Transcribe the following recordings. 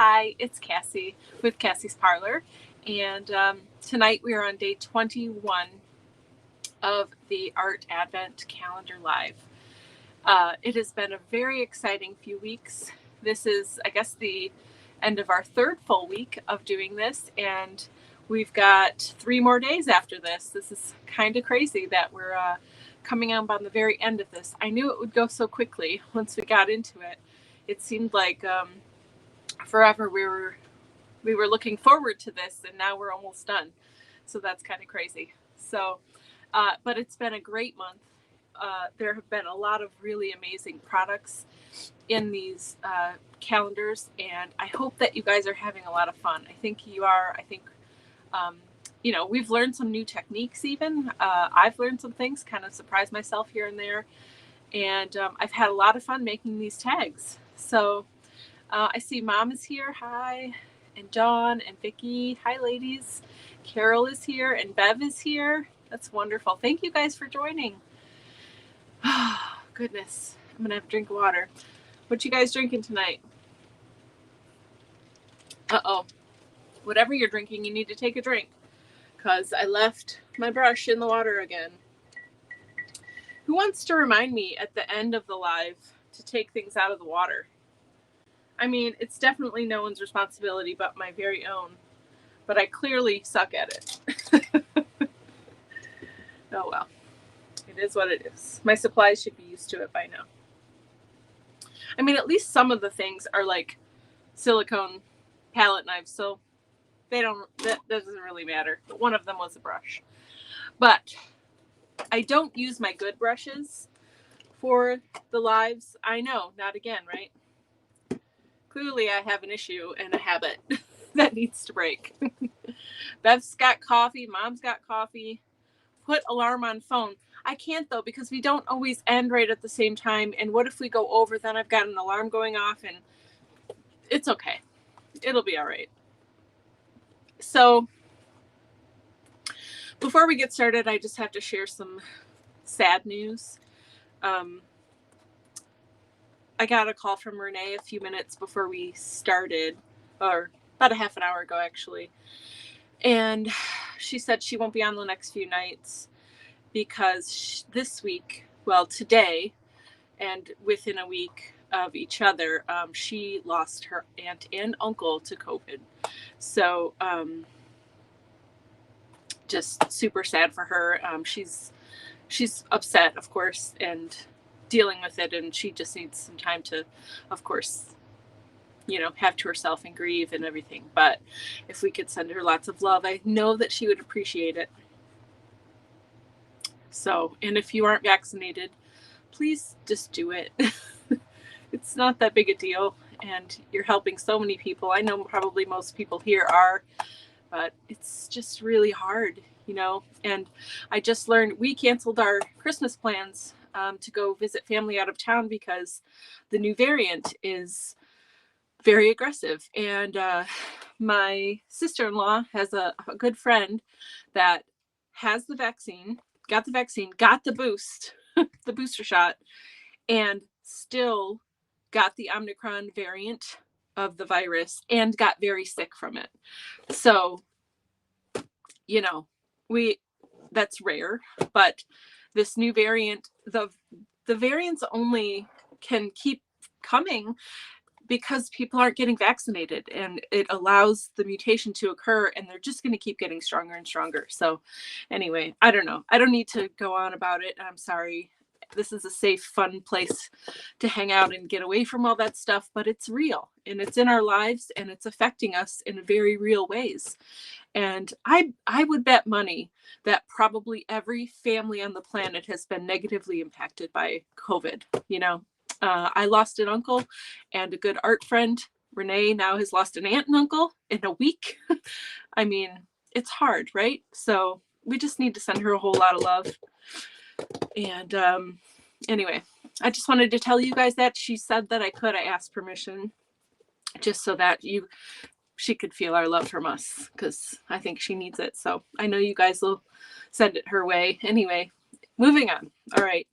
Hi, it's Cassie with Cassie's Parlor, and tonight we are on day 21 of the Art Advent Calendar Live. It has been a very exciting few weeks. This is, I guess, the end of our third full week of doing this, and we've got 3 more days after this. This is kind of crazy that we're coming up on the very end of this. I knew it would go so quickly once we got into it. It seemed like forever we were looking forward to this, and now we're almost done. So that's kind of crazy. So, but it's been a great month. There have been a lot of really amazing products in these calendars, and I hope that you guys are having a lot of fun. I think you are. I think, we've learned some new techniques even. I've learned some things, kind of surprised myself here and there. And I've had a lot of fun making these tags. So I see Mom is here. Hi. And Dawn and Vicki. Hi, ladies. Carol is here and Bev is here. That's wonderful. Thank you guys for joining. Oh, goodness. I'm going to have a drink of water. What you guys drinking tonight? Uh-oh. Whatever you're drinking, you need to take a drink, because I left my brush in the water again. Who wants to remind me at the end of the live to take things out of the water? I mean, it's definitely no one's responsibility but my very own. But I clearly suck at it. Oh well. It is what it is. My supplies should be used to it by now. I mean, at least some of the things are like silicone palette knives, so that doesn't really matter. But one of them was a brush. But I don't use my good brushes for the lives. I know, not again, right? Clearly I have an issue and a habit that needs to break. Bev's got coffee. Mom's got coffee. Put alarm on phone. I can't though, because we don't always end right at the same time. And what if we go over? Then I've got an alarm going off, and it's okay. It'll be all right. So before we get started, I just have to share some sad news. I got a call from Renee a few minutes before we started, or about a half an hour ago, actually. And she said she won't be on the next few nights because this week, well, today, and within a week of each other, she lost her aunt and uncle to COVID. So just super sad for her. She's upset, of course, and dealing with it, and she just needs some time to, of course, have to herself and grieve and everything. But if we could send her lots of love, I know that she would appreciate it. So, and if you aren't vaccinated, please just do it. It's not that big a deal, and you're helping so many people. I know probably most people here are, but it's just really hard, and I just learned we canceled our Christmas plans to go visit family out of town because the new variant is very aggressive. And my sister-in-law has a good friend that has the vaccine, got the boost, the booster shot, and still got the Omicron variant of the virus and got very sick from it. So, that's rare, but this new variant, the variants only can keep coming because people aren't getting vaccinated, and it allows the mutation to occur, and they're just going to keep getting stronger and stronger. So anyway, I don't know. I don't need to go on about it. I'm sorry. This is a safe, fun place to hang out and get away from all that stuff, but it's real, and it's in our lives, and it's affecting us in very real ways. And I would bet money that probably every family on the planet has been negatively impacted by COVID. I lost an uncle and a good art friend. Renee now has lost an aunt and uncle in a week. I mean, it's hard, right? So we just need to send her a whole lot of love. And anyway, I just wanted to tell you guys that she said that I asked permission just so that she could feel our love from us, because I think she needs it. So I know you guys will send it her way. Anyway, moving on. All right.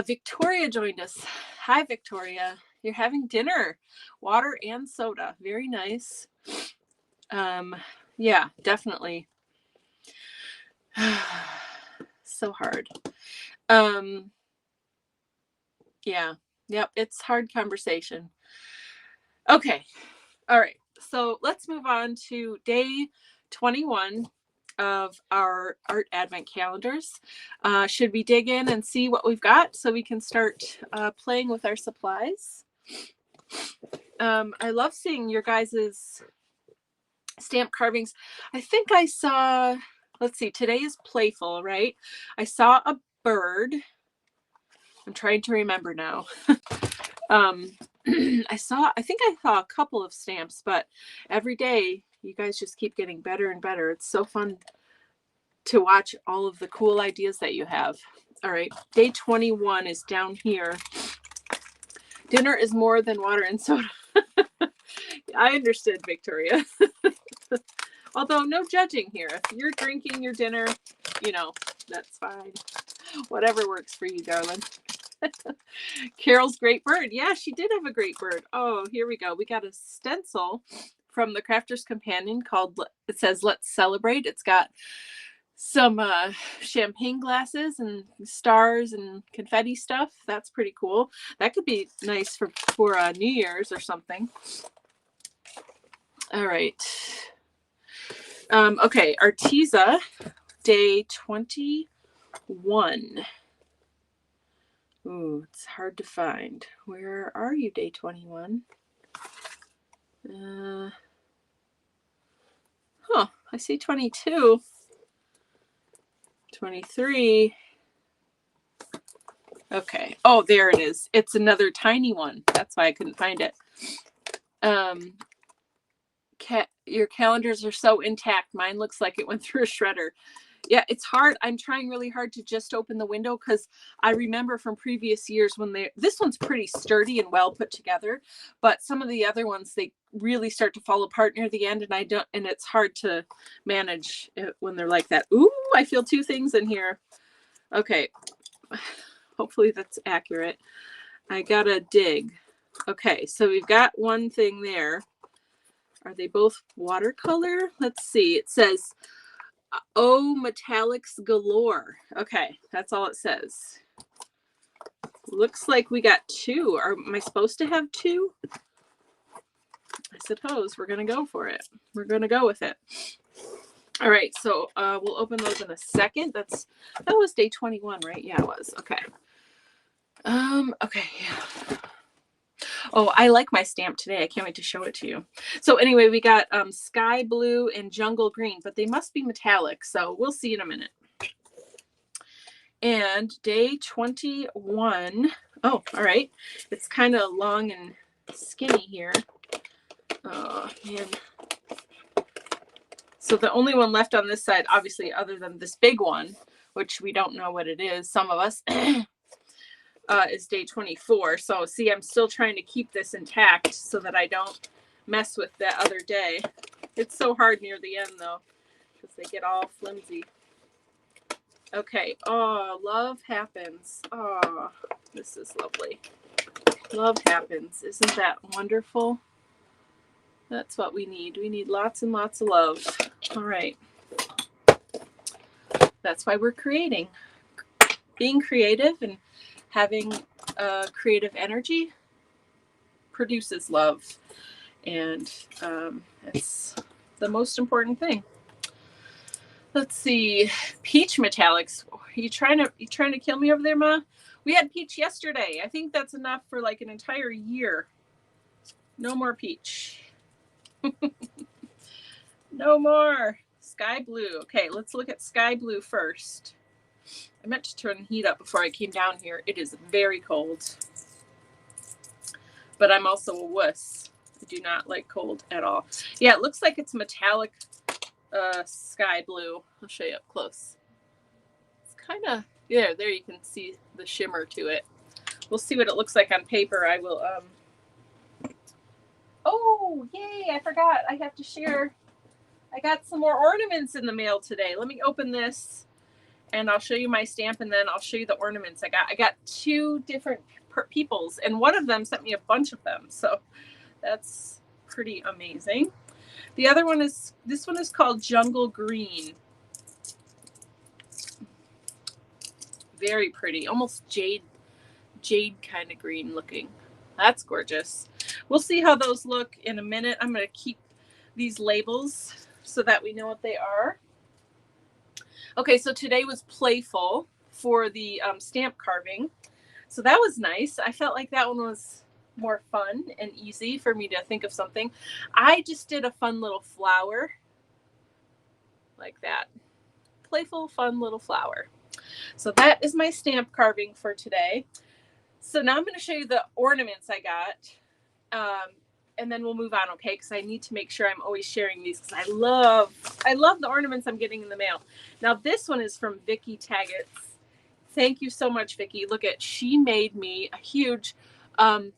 Victoria joined us. Hi, Victoria. you're having dinner, water and soda. Very nice. Yeah, definitely. So hard. Yeah. Yep. It's hard conversation. Okay. All right. So let's move on to day 21 of our art advent calendars. Should we dig in and see what we've got so we can start playing with our supplies? I love seeing your guys's stamp carvings. I think I saw, let's see, today is playful, right? I saw a bird. I'm trying to remember now. I think I saw a couple of stamps, but every day you guys just keep getting better and better. It's so fun to watch all of the cool ideas that you have. All right, day 21 is down here. Dinner is more than water and soda. I understood, Victoria. Although no judging here. If you're drinking your dinner, you know, that's fine. Whatever works for you, darling. Carol's great bird. Yeah, she did have a great bird. Oh, here we go. We got a stencil from the Crafter's Companion called, it says, Let's Celebrate. It's got some champagne glasses and stars and confetti stuff. That's pretty cool. That could be nice for New Year's or something. All right. Okay, Arteza, day 21. Ooh, it's hard to find. Where are you, day 21? I see 22. 23. Okay. Oh, there it is. It's another tiny one. That's why I couldn't find it. Your calendars are so intact. Mine looks like it went through a shredder. Yeah, it's hard. I'm trying really hard to just open the window because I remember from previous years when this one's pretty sturdy and well put together, but some of the other ones, they really start to fall apart near the end, and it's hard to manage it when they're like that. Ooh, I feel two things in here. Okay. Hopefully that's accurate. I gotta dig. Okay, so we've got one thing there. Are they both watercolor? Let's see. It says, oh, metallics galore. Okay, that's all it says. Looks like we got two. Am I supposed to have two? I suppose we're going to go for it. We're going to go with it. All right, so we'll open those in a second. That was day 21, right? Yeah, it was. Okay. Okay, yeah. Oh, I like my stamp today. I can't wait to show it to you. So anyway, we got sky blue and jungle green, but they must be metallic. So we'll see in a minute. And day 21. Oh, all right. It's kind of long and skinny here. Oh, man. So the only one left on this side, obviously, other than this big one, which we don't know what it is, some of us, is day 24. So see, I'm still trying to keep this intact so that I don't mess with that other day. It's so hard near the end though, because they get all flimsy. Okay. Oh, love happens. Oh, this is lovely. Love happens. Isn't that wonderful? That's what we need. We need lots and lots of love. All right. That's why we're creating. Being creative and having creative energy produces love, and it's the most important thing. Let's see, peach metallics. You trying to kill me over there, Ma? We had peach yesterday. I think that's enough for like an entire year. No more peach. No more. Sky blue. Okay, let's look at sky blue first. I meant to turn the heat up before I came down here. It is very cold. But I'm also a wuss. I do not like cold at all. Yeah, it looks like it's metallic sky blue. I'll show you up close. It's kind of, there you can see the shimmer to it. We'll see what it looks like on paper. I will, oh, yay, I forgot. I have to share. I got some more ornaments in the mail today. Let me open this and I'll show you my stamp, and then I'll show you the ornaments I got. I got two different peoples, and one of them sent me a bunch of them. So that's pretty amazing. The other one is, this one is called Jungle Green. Very pretty, almost jade kind of green looking. That's gorgeous. We'll see how those look in a minute. I'm going to keep these labels so that we know what they are. Okay, so today was playful for the stamp carving. So that was nice. I felt like that one was more fun and easy for me to think of something. I just did a fun little flower like that. Playful, fun little flower. So that is my stamp carving for today. So now I'm going to show you the ornaments I got. And then we'll move on, okay? Because I need to make sure I'm always sharing these because I love the ornaments I'm getting in the mail. Now this one is from Vicki Taggart's. Thank you so much, Vicki. Look at, she made me a huge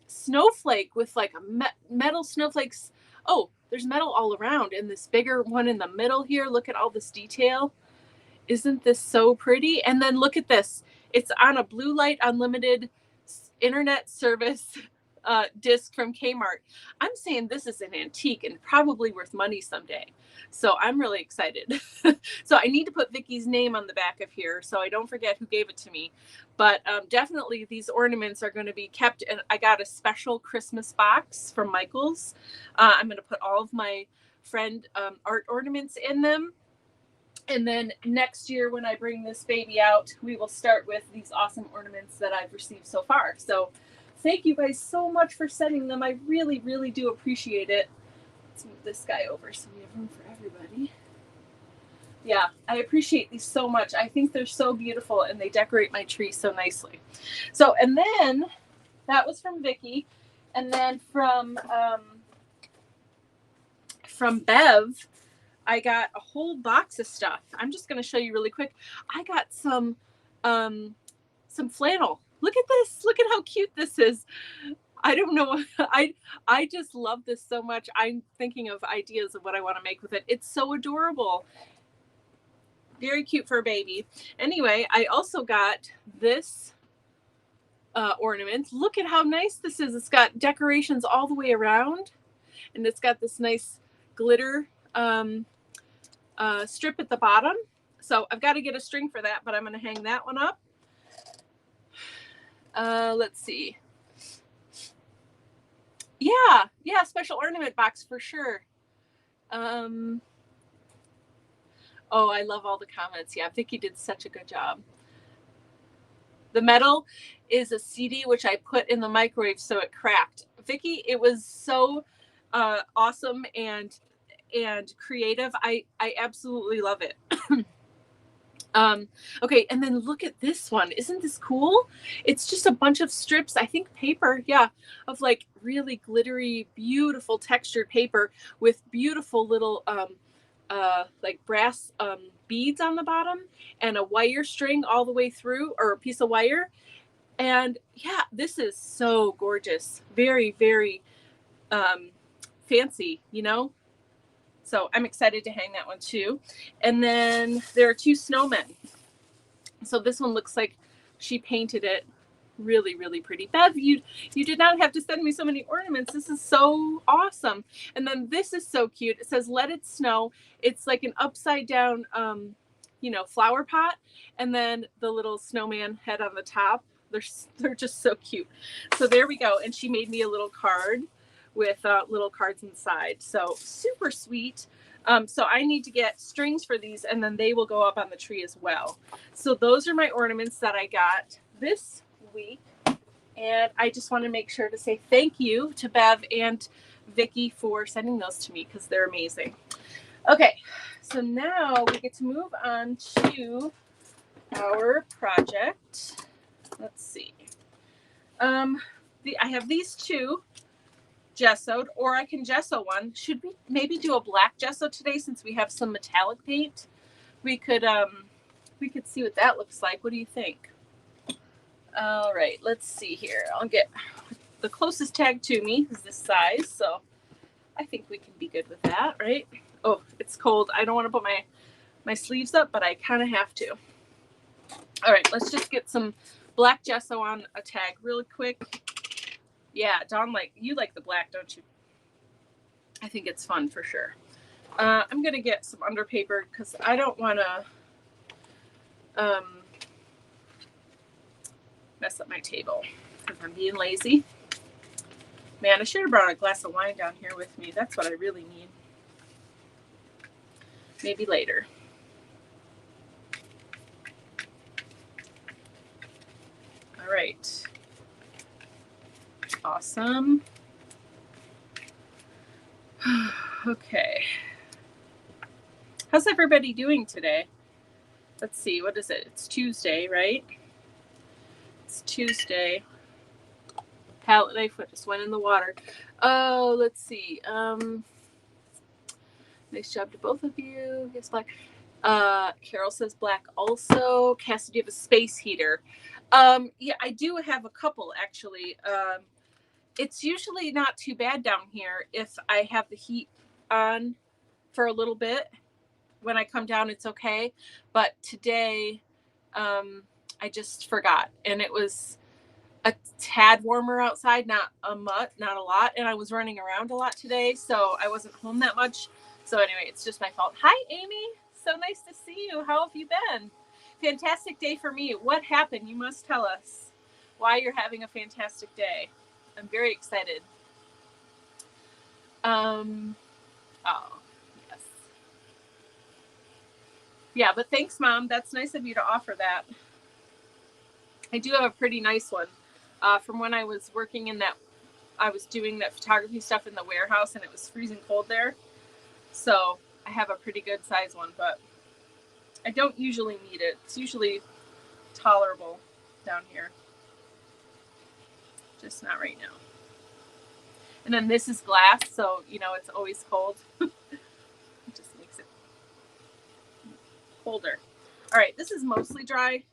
snowflake with like a metal snowflakes. Oh, there's metal all around, and this bigger one in the middle here. Look at all this detail. Isn't this so pretty? And then look at this. It's on a Blue Light Unlimited internet service disc from Kmart. I'm saying this is an antique and probably worth money someday. So I'm really excited. So I need to put Vicki's name on the back of here so I don't forget who gave it to me. But definitely these ornaments are going to be kept. And I got a special Christmas box from Michael's. I'm going to put all of my friend art ornaments in them. And then next year when I bring this baby out, we will start with these awesome ornaments that I've received so far. So thank you guys so much for sending them. I really, really do appreciate it. Let's move this guy over so we have room for everybody. Yeah, I appreciate these so much. I think they're so beautiful and they decorate my tree so nicely. So, and then that was from Vicki. And then from Bev, I got a whole box of stuff. I'm just going to show you really quick. I got some flannel. Look at this. Look at how cute this is. I don't know. I just love this so much. I'm thinking of ideas of what I want to make with it. It's so adorable. Very cute for a baby. Anyway, I also got this ornament. Look at how nice this is. It's got decorations all the way around. And it's got this nice glitter strip at the bottom. So I've got to get a string for that, but I'm going to hang that one up. Let's see. Yeah, special ornament box for sure. Oh, I love all the comments. Yeah, Vicki did such a good job. The metal is a CD which I put in the microwave so it cracked. Vicki, it was so awesome and creative. I absolutely love it. Okay, and then look at this one. Isn't this cool? It's just a bunch of strips, I think paper, yeah, of like really glittery, beautiful textured paper with beautiful little like brass beads on the bottom and a wire string all the way through, or a piece of wire. And yeah, this is so gorgeous. Very, very fancy, you know? So I'm excited to hang that one too. And then there are two snowmen. So this one looks like she painted it. Really, really pretty. Bev, you did not have to send me so many ornaments. This is so awesome. And then this is so cute. It says, "Let it snow." It's like an upside down, flower pot. And then the little snowman head on the top. They're just so cute. So there we go. And she made me a little card with little cards inside. So super sweet. So I need to get strings for these and then they will go up on the tree as well. So those are my ornaments that I got this week. And I just want to make sure to say thank you to Bev and Vicki for sending those to me because they're amazing. Okay, so now we get to move on to our project. Let's see. I have these two gessoed, or I can gesso one. Should we maybe do a black gesso today since we have some metallic paint? We could see what that looks like. What do you think? All right, let's see here. I'll get the closest tag to me is this size, so I think we can be good with that, right? Oh, it's cold. I don't want to put my sleeves up, but I kind of have to. All right, let's just get some black gesso on a tag really quick. Yeah, Dawn, you like the black, don't you? I think it's fun for sure. I'm going to get some underpaper because I don't want to mess up my table because I'm being lazy. Man, I should have brought a glass of wine down here with me. That's what I really need. Maybe later. All right. Awesome. Okay. How's everybody doing today? Let's see. What is it? It's Tuesday, right? It's Tuesday. Palette knife just went in the water. Oh, let's see. Nice job to both of you. Yes, black. Carol says black also. Cassie, do you have a space heater? Yeah, I do have a couple actually. It's usually not too bad down here if I have the heat on for a little bit. When I come down, it's okay. But today, I just forgot, and it was a tad warmer outside, not a lot, and I was running around a lot today, so I wasn't home that much. So anyway, it's just my fault. Hi, Amy. So nice to see you. How have you been? Fantastic day for me. What happened? You must tell us why you're having a fantastic day. I'm very excited. Oh, yes. Yeah, but thanks, Mom. That's nice of you to offer that. I do have a pretty nice one. From when I was working I was doing that photography stuff in the warehouse and it was freezing cold there. So I have a pretty good size one, but I don't usually need it. It's usually tolerable down here. Just not right now. And then this is glass, so it's always cold. It just makes it colder. All right, this is mostly dry.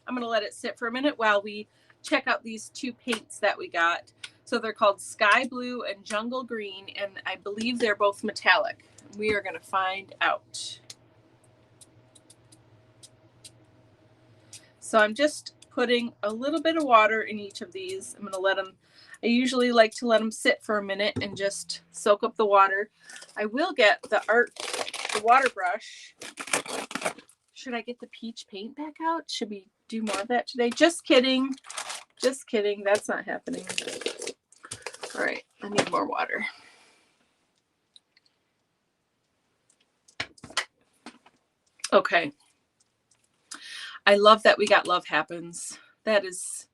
I'm going to let it sit for a minute while we check out these two paints that we got. So they're called Sky Blue and Jungle Green, and I believe they're both metallic. We are going to find out. So I'm just putting a little bit of water in each of these. I'm going to let them, I usually like to let them sit for a minute and just soak up the water. I will get the water brush. Should I get the peach paint back out? Should we do more of that today? Just kidding. Just kidding. That's not happening. All right. I need more water. Okay. I love that we got Love Happens. That is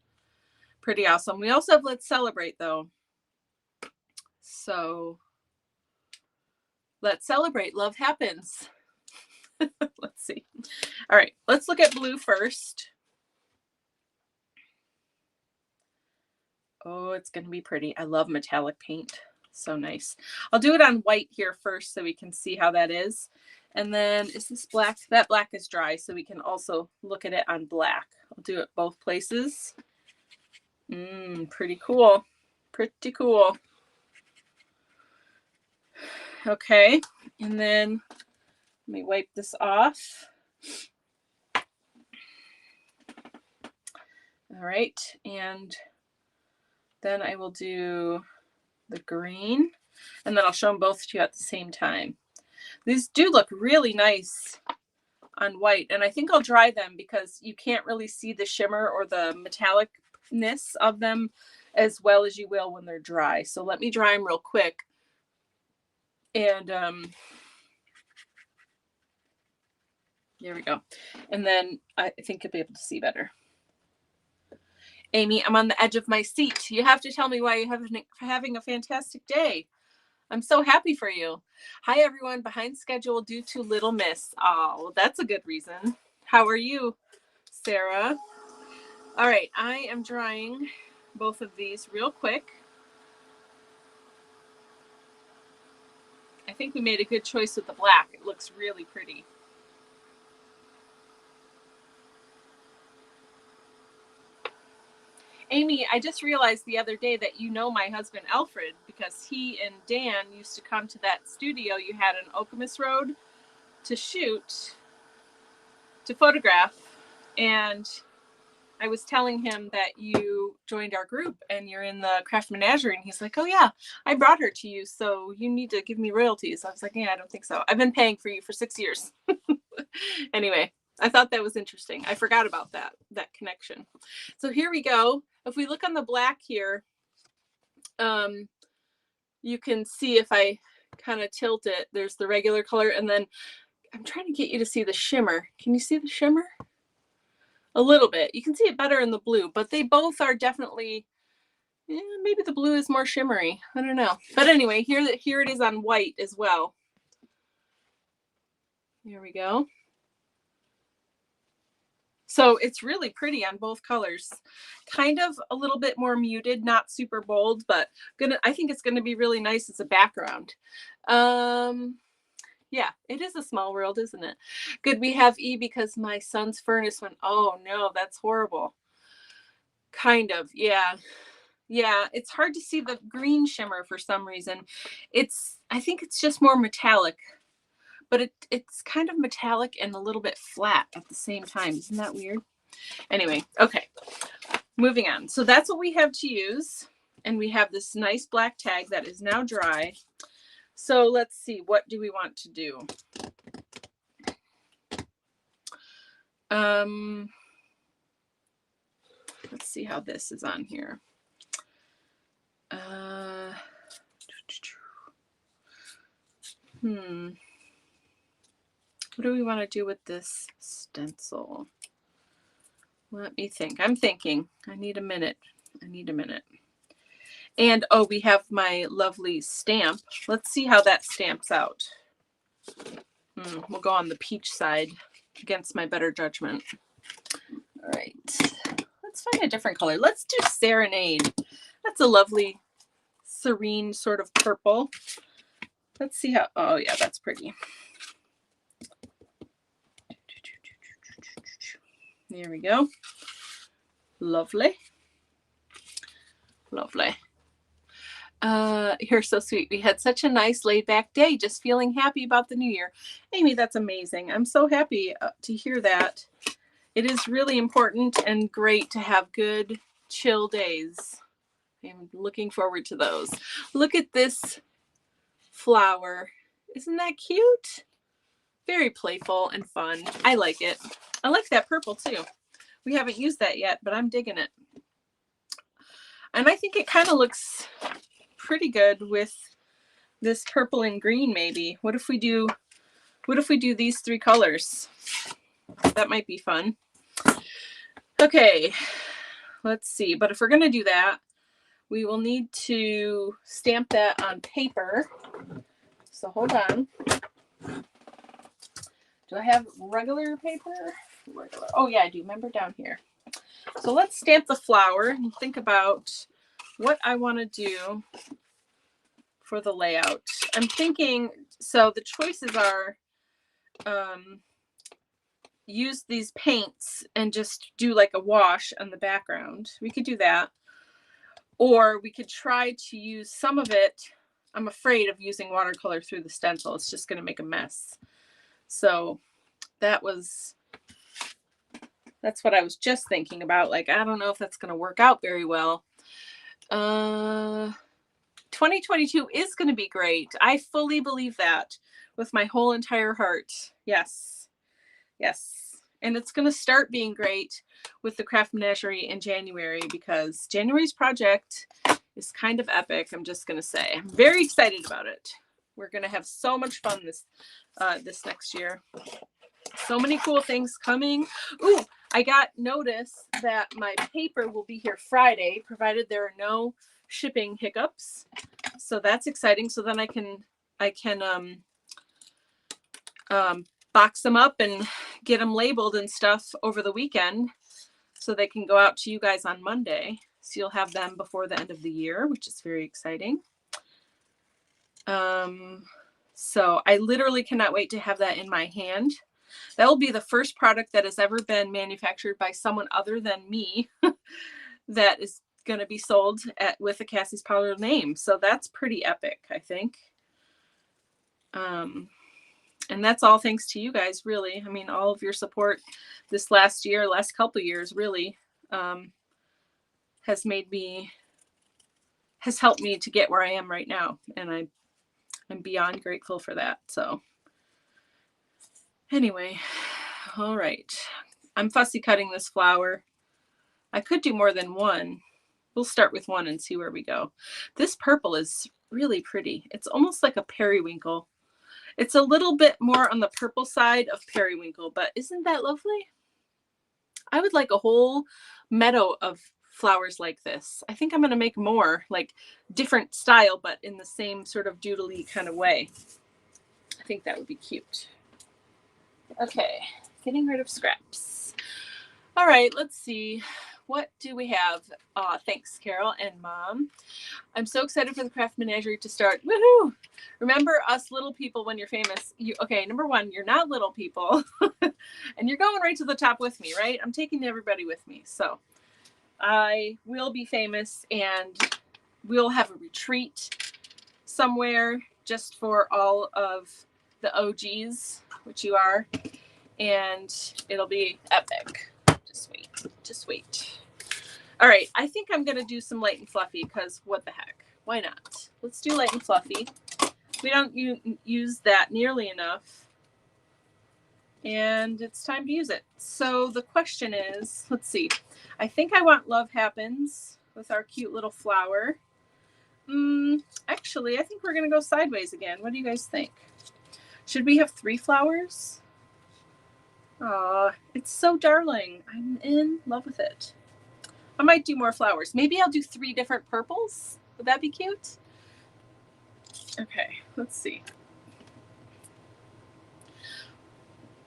pretty awesome. We also have Let's Celebrate, though. So let's celebrate. Love happens. Let's see. All right. Let's look at blue first. Oh, it's going to be pretty. I love metallic paint. So nice. I'll do it on white here first so we can see how that is. And then is this black? That black is dry, so we can also look at it on black. I'll do it both places. Pretty cool. Pretty cool. Okay. And then let me wipe this off. All right. And then I will do the green, and then I'll show them both to you at the same time. These do look really nice on white, and I think I'll dry them because you can't really see the shimmer or the metallicness of them as well as you will when they're dry. So let me dry them real quick. And there we go. And then I think you'll be able to see better. Amy, I'm on the edge of my seat. You have to tell me why you're having a fantastic day. I'm so happy for you. Hi, everyone. Behind schedule due to Little Miss. Oh, well, that's a good reason. How are you, Sarah? All right. I am drying both of these real quick. I think we made a good choice with the black. It looks really pretty. Amy, I just realized the other day that my husband Alfred, because he and Dan used to come to that studio you had in Okemos Road to photograph. And I was telling him that you joined our group and you're in the craft menagerie, and he's like, oh yeah, I brought her to you, so you need to give me royalties. I was like, yeah, I don't think so. I've been paying for you for 6 years. Anyway, I thought that was interesting. I forgot about that connection. So here we go. If we look on the black here, you can see if I kind of tilt it, there's the regular color, and then I'm trying to get you to see the shimmer. Can you see the shimmer? A little bit. You can see it better in the blue, but they both are definitely, maybe the blue is more shimmery. I don't know. But anyway, here it is on white as well. Here we go. So it's really pretty on both colors. Kind of a little bit more muted, not super bold, but I think it's gonna be really nice as a background. Yeah, it is a small world, isn't it? Good, we have E because my son's furnace went, oh no, that's horrible. Kind of, yeah. Yeah, it's hard to see the green shimmer for some reason. I think it's just more metallic, but it's kind of metallic and a little bit flat at the same time. Isn't that weird? Anyway, okay, moving on. So that's what we have to use. And we have this nice black tag that is now dry. So let's see, what do we want to do? Let's see how this is on here. What do we want to do with this stencil? Let me think. I'm thinking. I need a minute. And oh, we have my lovely stamp. Let's see how that stamps out. We'll go on the peach side against my better judgment. All right. Let's find a different color. Let's do Serenade. That's a lovely, serene sort of purple. Let's see how, oh yeah, that's pretty. There we go. Lovely. Lovely. You're so sweet. We had such a nice laid back day, just feeling happy about the new year. Amy, that's amazing. I'm so happy to hear that. It is really important and great to have good chill days. I'm looking forward to those. Look at this flower. Isn't that cute? Very playful and fun. I like it. I like that purple too. We haven't used that yet, but I'm digging it. And I think it kind of looks pretty good with this purple and green maybe. What if we do these three colors? That might be fun. Okay, let's see. But if we're going to do that, we will need to stamp that on paper. So hold on. Do I have regular paper? Regular. Oh yeah, I do. Remember down here. So let's stamp the flower and think about what I want to do for the layout. I'm thinking, so the choices are use these paints and just do like a wash on the background. We could do that. Or we could try to use some of it. I'm afraid of using watercolor through the stencil. It's just going to make a mess. So that's what I was just thinking about. Like, I don't know if that's going to work out very well. 2022 is going to be great. I fully believe that with my whole entire heart. Yes. Yes. And it's going to start being great with the Craft Menagerie in January, because January's project is kind of epic. I'm just going to say, I'm very excited about it. We're going to have so much fun this next year. So many cool things coming. Ooh, I got notice that my paper will be here Friday, provided there are no shipping hiccups. So that's exciting. So then I can box them up and get them labeled and stuff over the weekend, so they can go out to you guys on Monday. So you'll have them before the end of the year, which is very exciting. So I literally cannot wait to have that in my hand. That will be the first product that has ever been manufactured by someone other than me that is going to be sold with a Cassie's Parlor name. So that's pretty epic, I think. And that's all thanks to you guys, really. I mean, all of your support this last couple of years, really. has helped me to get where I am right now. And I'm beyond grateful for that. So anyway, all right. I'm fussy cutting this flower. I could do more than one. We'll start with one and see where we go. This purple is really pretty. It's almost like a periwinkle. It's a little bit more on the purple side of periwinkle, but isn't that lovely? I would like a whole meadow of flowers like this. I think I'm going to make more, like different style, but in the same sort of doodly kind of way. I think that would be cute. Okay, getting rid of scraps. All right, let's see. What do we have? Thanks, Carol and Mom. I'm so excited for the craft menagerie to start. Woohoo! Remember us little people when you're famous. Okay, number one, you're not little people. And you're going right to the top with me, right? I'm taking everybody with me. So I will be famous and we'll have a retreat somewhere just for all of the OGs, which you are. And it'll be epic. Just wait. All right, I think I'm going to do some light and fluffy because what the heck? Why not? Let's do light and fluffy. We don't use that nearly enough. And it's time to use it. So the question is, let's see. I think I want Love Happens with our cute little flower. Actually, I think we're going to go sideways again. What do you guys think? Should we have 3 flowers? Aw, it's so darling. I'm in love with it. I might do more flowers. Maybe I'll do 3 different purples. Would that be cute? Okay, let's see.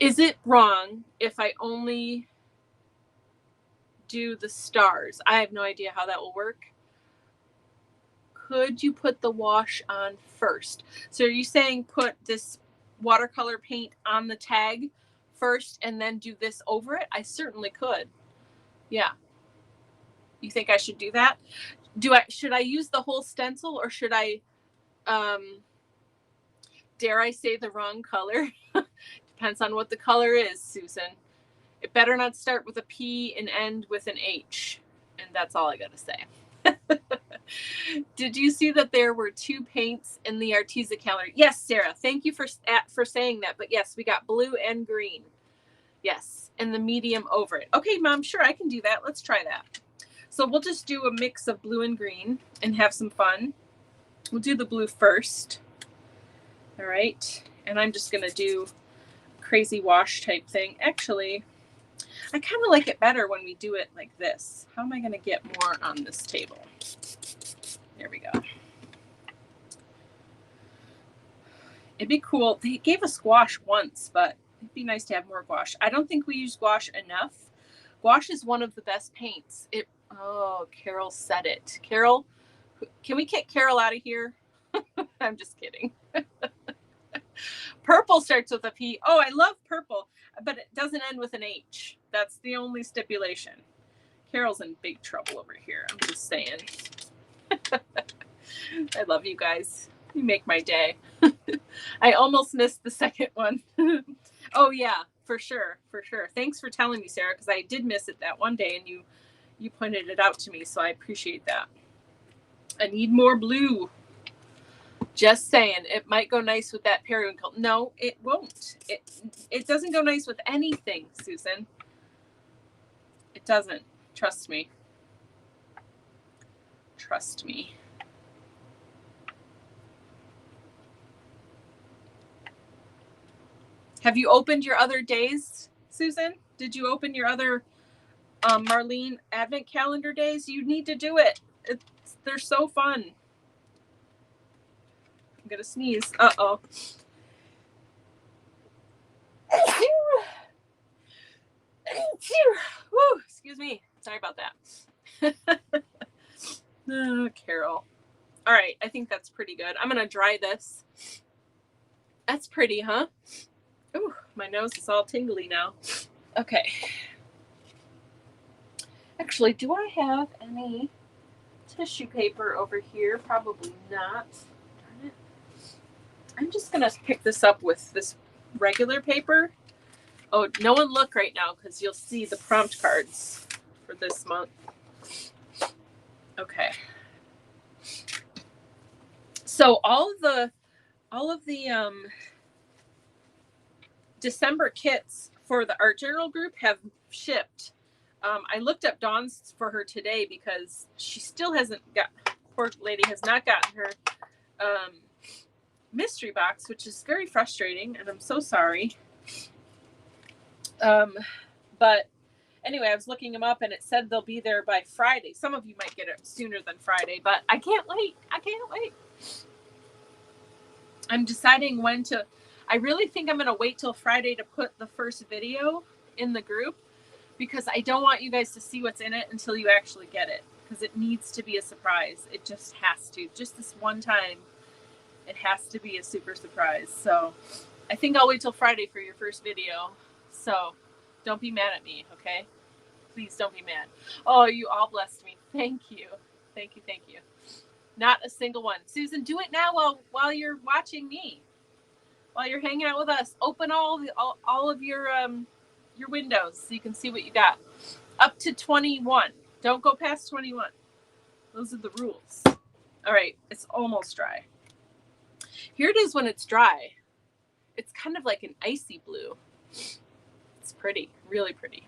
Is it wrong if I only do the stars? I have no idea how that will work. Could you put the wash on first? So are you saying put this watercolor paint on the tag first and then do this over it? I certainly could. Yeah. You think I should do that? Should I use the whole stencil or should I dare I say the wrong color? Depends on what the color is, Susan. It better not start with a P and end with an H. And that's all I got to say. Did you see that there were 2 paints in the Arteza calendar? Yes, Sarah. Thank you for saying that. But yes, we got blue and green. Yes, and the medium over it. Okay, Mom, sure, I can do that. Let's try that. So we'll just do a mix of blue and green and have some fun. We'll do the blue first. All right. And I'm just going to do crazy wash type thing. Actually, I kind of like it better when we do it like this. How am I going to get more on this table? There we go. It'd be cool. They gave us gouache once, but it'd be nice to have more gouache. I don't think we use gouache enough. Gouache is one of the best paints. Oh, Carol said it. Carol, can we kick Carol out of here? I'm just kidding. Purple starts with a P. Oh, I love purple, but it doesn't end with an H. That's the only stipulation. Carol's in big trouble over here. I'm just saying. I love you guys. You make my day. I almost missed the second one. Oh, yeah, for sure. Thanks for telling me, Sarah, because I did miss it that one day, and you pointed it out to me, so I appreciate that. I need more blue. Just saying, it might go nice with that periwinkle. No, it won't. It doesn't go nice with anything, Susan. It doesn't. Trust me. Trust me. Have you opened your other days, Susan? Did you open your other Marlene Advent Calendar days? You need to do it. They're so fun. I'm going to sneeze. Uh-oh. Woo, excuse me. Sorry about that. Oh, Carol. All right, I think that's pretty good. I'm going to dry this. That's pretty, huh? Ooh, my nose is all tingly now. Okay. Actually, do I have any tissue paper over here? Probably not. Darn it. I'm just going to pick this up with this regular paper. Oh, no one look right now because you'll see the prompt cards. for this month. Okay. So all of the December kits for the art journal group have shipped. I looked up Dawn's for her today because she still hasn't got, poor lady has not gotten her mystery box, which is very frustrating, and I'm so sorry. But anyway, I was looking them up and it said they'll be there by Friday. Some of you might get it sooner than Friday, but I can't wait. I can't wait. I'm deciding when to, I really think I'm going to wait till Friday to put the first video in the group because I don't want you guys to see what's in it until you actually get it, because it needs to be a surprise. It just has to. Just this one time, it has to be a super surprise. So I think I'll wait till Friday for your first video. So don't be mad at me, okay? Please don't be mad. Oh, you all blessed me. Thank you. Thank you. Thank you. Not a single one. Susan, do it now while you're watching me. While you're hanging out with us. Open all of your windows so you can see what you got. Up to 21. Don't go past 21. Those are the rules. All right, it's almost dry. Here it is when it's dry. It's kind of like an icy blue. It's pretty, really pretty.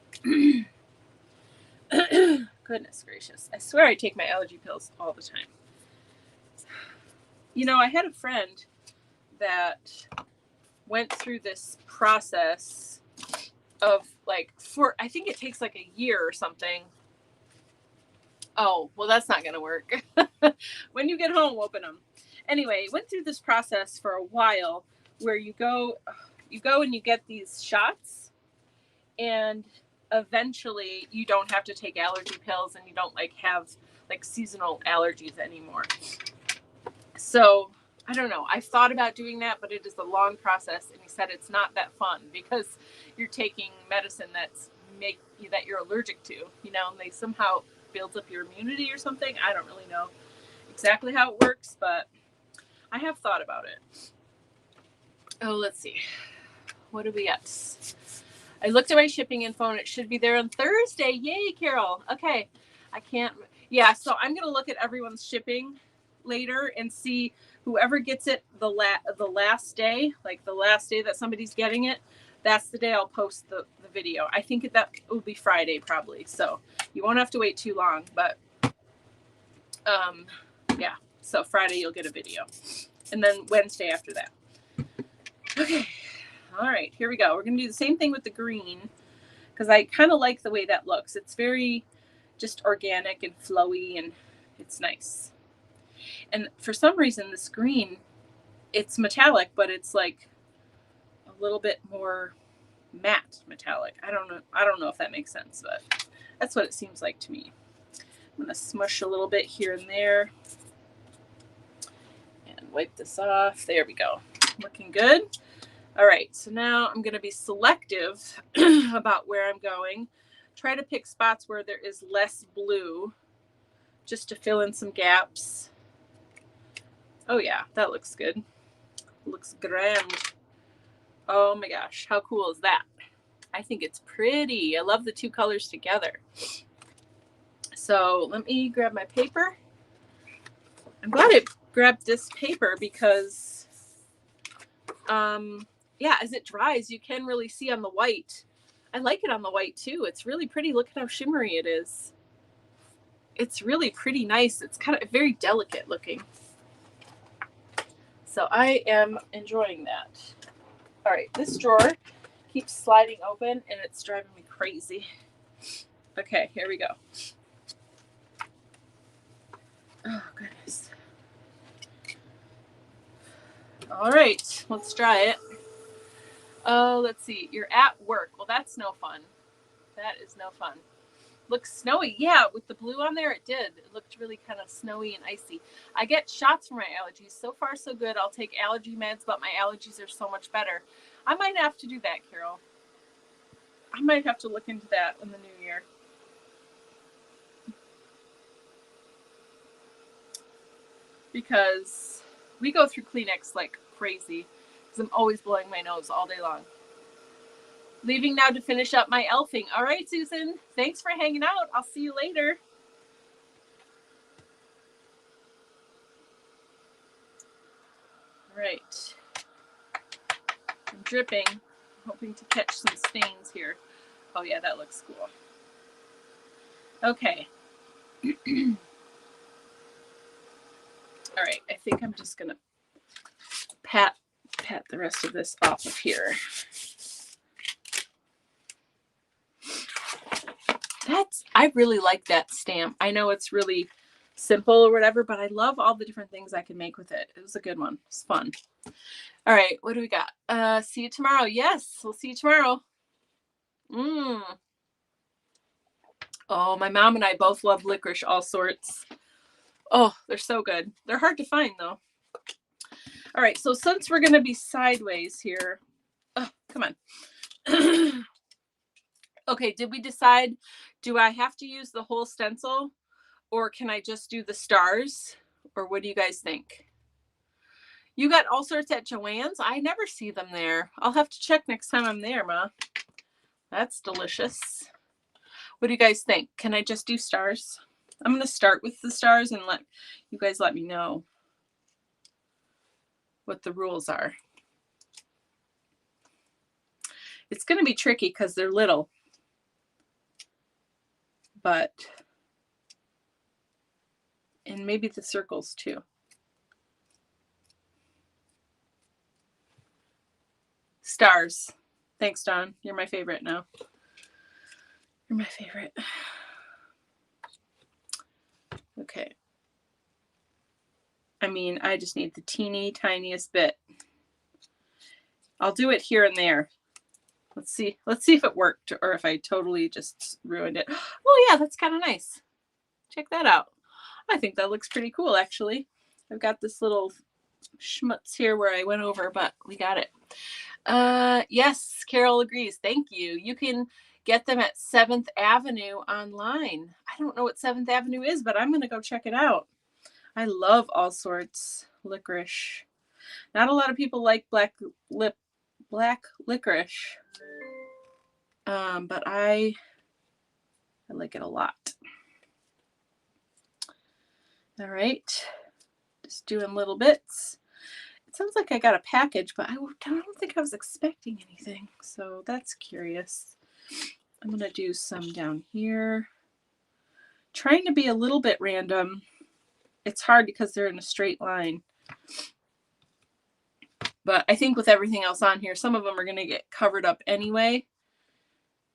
Goodness gracious. I swear I take my allergy pills all the time. You know, I had a friend that went through this process of I think it takes like a year or something. Oh, well, that's not going to work. When you get home, open them. Anyway, went through this process for a while where you go and you get these shots, and eventually you don't have to take allergy pills and you don't have seasonal allergies anymore. So I don't know. I've thought about doing that, but it is a long process. And he said it's not that fun because you're taking medicine that you're allergic to, and they somehow builds up your immunity or something. I don't really know exactly how it works, but I have thought about it. Oh, let's see. What do we got? I looked at my shipping info and it should be there on Thursday. Yay, Carol. Okay. I can't. Yeah. So I'm going to look at everyone's shipping later and see whoever gets it the last day, like the last day that somebody's getting it. That's the day I'll post the video. I think that will be Friday probably. So you won't have to wait too long, but yeah. So Friday you'll get a video and then Wednesday after that. Okay. All right, here we go. We're going to do the same thing with the green because I kind of like the way that looks. It's very just organic and flowy and it's nice. And for some reason, this green, it's metallic, but it's like a little bit more matte metallic. I don't know if that makes sense, but that's what it seems like to me. I'm going to smush a little bit here and there and wipe this off. There we go. Looking good. All right, so now I'm going to be selective about where I'm going. Try to pick spots where there is less blue just to fill in some gaps. Oh yeah, that looks good. Looks grand. Oh my gosh, how cool is that? I think it's pretty. I love the two colors together. So let me grab my paper. I'm glad I grabbed this paper because yeah, as it dries, you can really see on the white. I like it on the white too. It's really pretty. Look at how shimmery it is. It's really pretty nice. It's kind of very delicate looking. So I am enjoying that. All right, this drawer keeps sliding open and it's driving me crazy. Okay, here we go. Oh, goodness. All right, let's try it. Oh, let's see. You're at work. Well, that's no fun. That is no fun. Looks snowy. Yeah, with the blue on there, it did. It looked really kind of snowy and icy. I get shots for my allergies. So far, so good. I'll take allergy meds, but my allergies are so much better. I might have to do that, Carol. I might have to look into that in the new year. Because we go through Kleenex like crazy. Because I'm always blowing my nose all day long. Leaving now to finish up my elfing. All right, Susan, thanks for hanging out. I'll see you later. All right. I'm dripping, hoping to catch some stains here. Oh yeah, that looks cool. Okay. All right, I think I'm just gonna pat the rest of this off of here. I really like that stamp. I know it's really simple or whatever, but I love all the different things I can make with it. It was a good one. It's fun. All right, what do we got? See you tomorrow. Yes, we'll see you tomorrow. Oh, my mom and I both love licorice all sorts. Oh, they're so good. They're hard to find though. All right, so since we're gonna be sideways here, oh, come on. Okay, did we decide, do I have to use the whole stencil or can I just do the stars? Or what do you guys think? You got all sorts at Joann's? I never see them there. I'll have to check next time I'm there, Ma. That's delicious. What do you guys think? Can I just do stars? I'm going to start with the stars and let you guys let me know what the rules are. It's going to be tricky because they're little. But, and maybe the circles too. Stars. Thanks, Dawn. You're my favorite now. You're my favorite. Okay. I mean, I just need the teeny tiniest bit. I'll do it here and there. Let's see if it worked or if I totally just ruined it. Oh yeah, that's kind of nice. Check that out. I think that looks pretty cool, actually. I've got this little schmutz here where I went over, but we got it. Yes, Carol agrees. Thank you. You can get them at 7th Avenue online. I don't know what 7th Avenue is, but I'm going to go check it out. I love all sorts licorice. Not a lot of people like black licorice. But I like it a lot. All right. Just doing little bits. It sounds like I got a package, but I don't think I was expecting anything. So that's curious. I'm going to do some down here. Trying to be a little bit random. It's hard because they're in a straight line. But I think with everything else on here, some of them are going to get covered up anyway.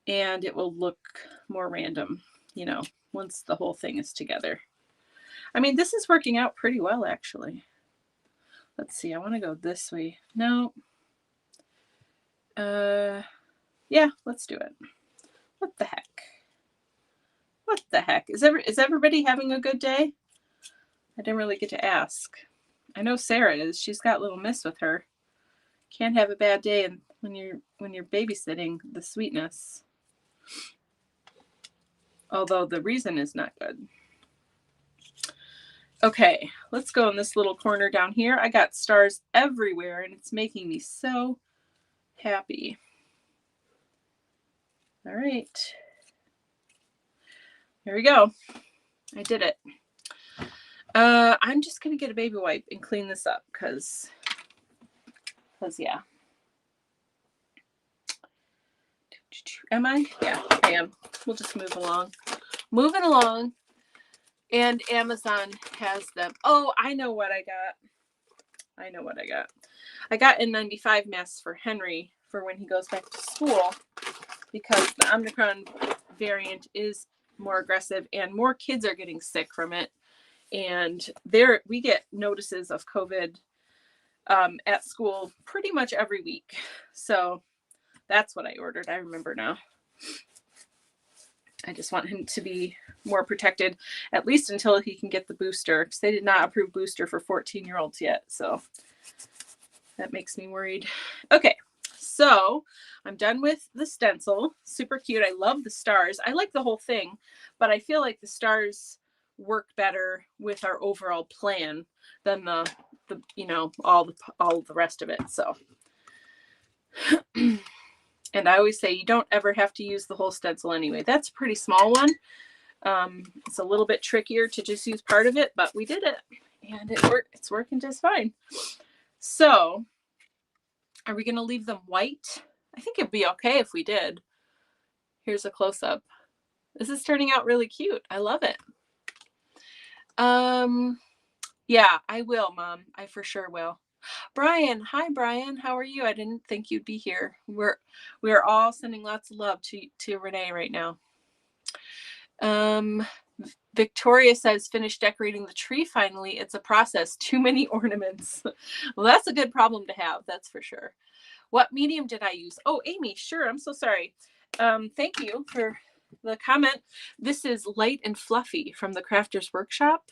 And it will look more random, you know, once the whole thing is together. I mean, this is working out pretty well, actually. Let's see. I want to go this way. No. Yeah, let's do it. What the heck? What the heck? Is everybody having a good day? I didn't really get to ask. I know Sarah is. She's got little Miss with her. Can't have a bad day when you're babysitting the sweetness. Although the reason is not good. Okay, let's go in this little corner down here. I got stars everywhere and it's making me so happy. All right. Here we go. I did it. I'm just going to get a baby wipe and clean this up because yeah. Am I? Yeah, I am. We'll just move along. Moving along. And Amazon has them. Oh, I know what I got. I got N95 masks for Henry for when he goes back to school because the Omicron variant is more aggressive and more kids are getting sick from it. And we get notices of COVID at school pretty much every week. So that's what I ordered. I remember now. I just want him to be more protected, at least until he can get the booster, because they did not approve booster for 14-year-olds yet. So that makes me worried. Okay, so I'm done with the stencil. Super cute. I love the stars. I like the whole thing, but I feel like the stars work better with our overall plan than the you know, all the rest of it. So And I always say you don't ever have to use the whole stencil anyway. That's a pretty small one. It's a little bit trickier to just use part of it, but we did it and it worked. It's working just fine. So are we going to leave them white? I think it'd be okay if we did. Here's a close-up. This is turning out really cute. I love it. Yeah, I will, Mom. I for sure will. Brian, hi Brian. How are you? I didn't think you'd be here. We're all sending lots of love to Renee right now. Victoria says, finished decorating the tree finally. It's a process. Too many ornaments. Well, that's a good problem to have, that's for sure. What medium did I use? Oh, Amy, sure. I'm so sorry. Thank you for the comment. This is Light and Fluffy from the Crafters Workshop.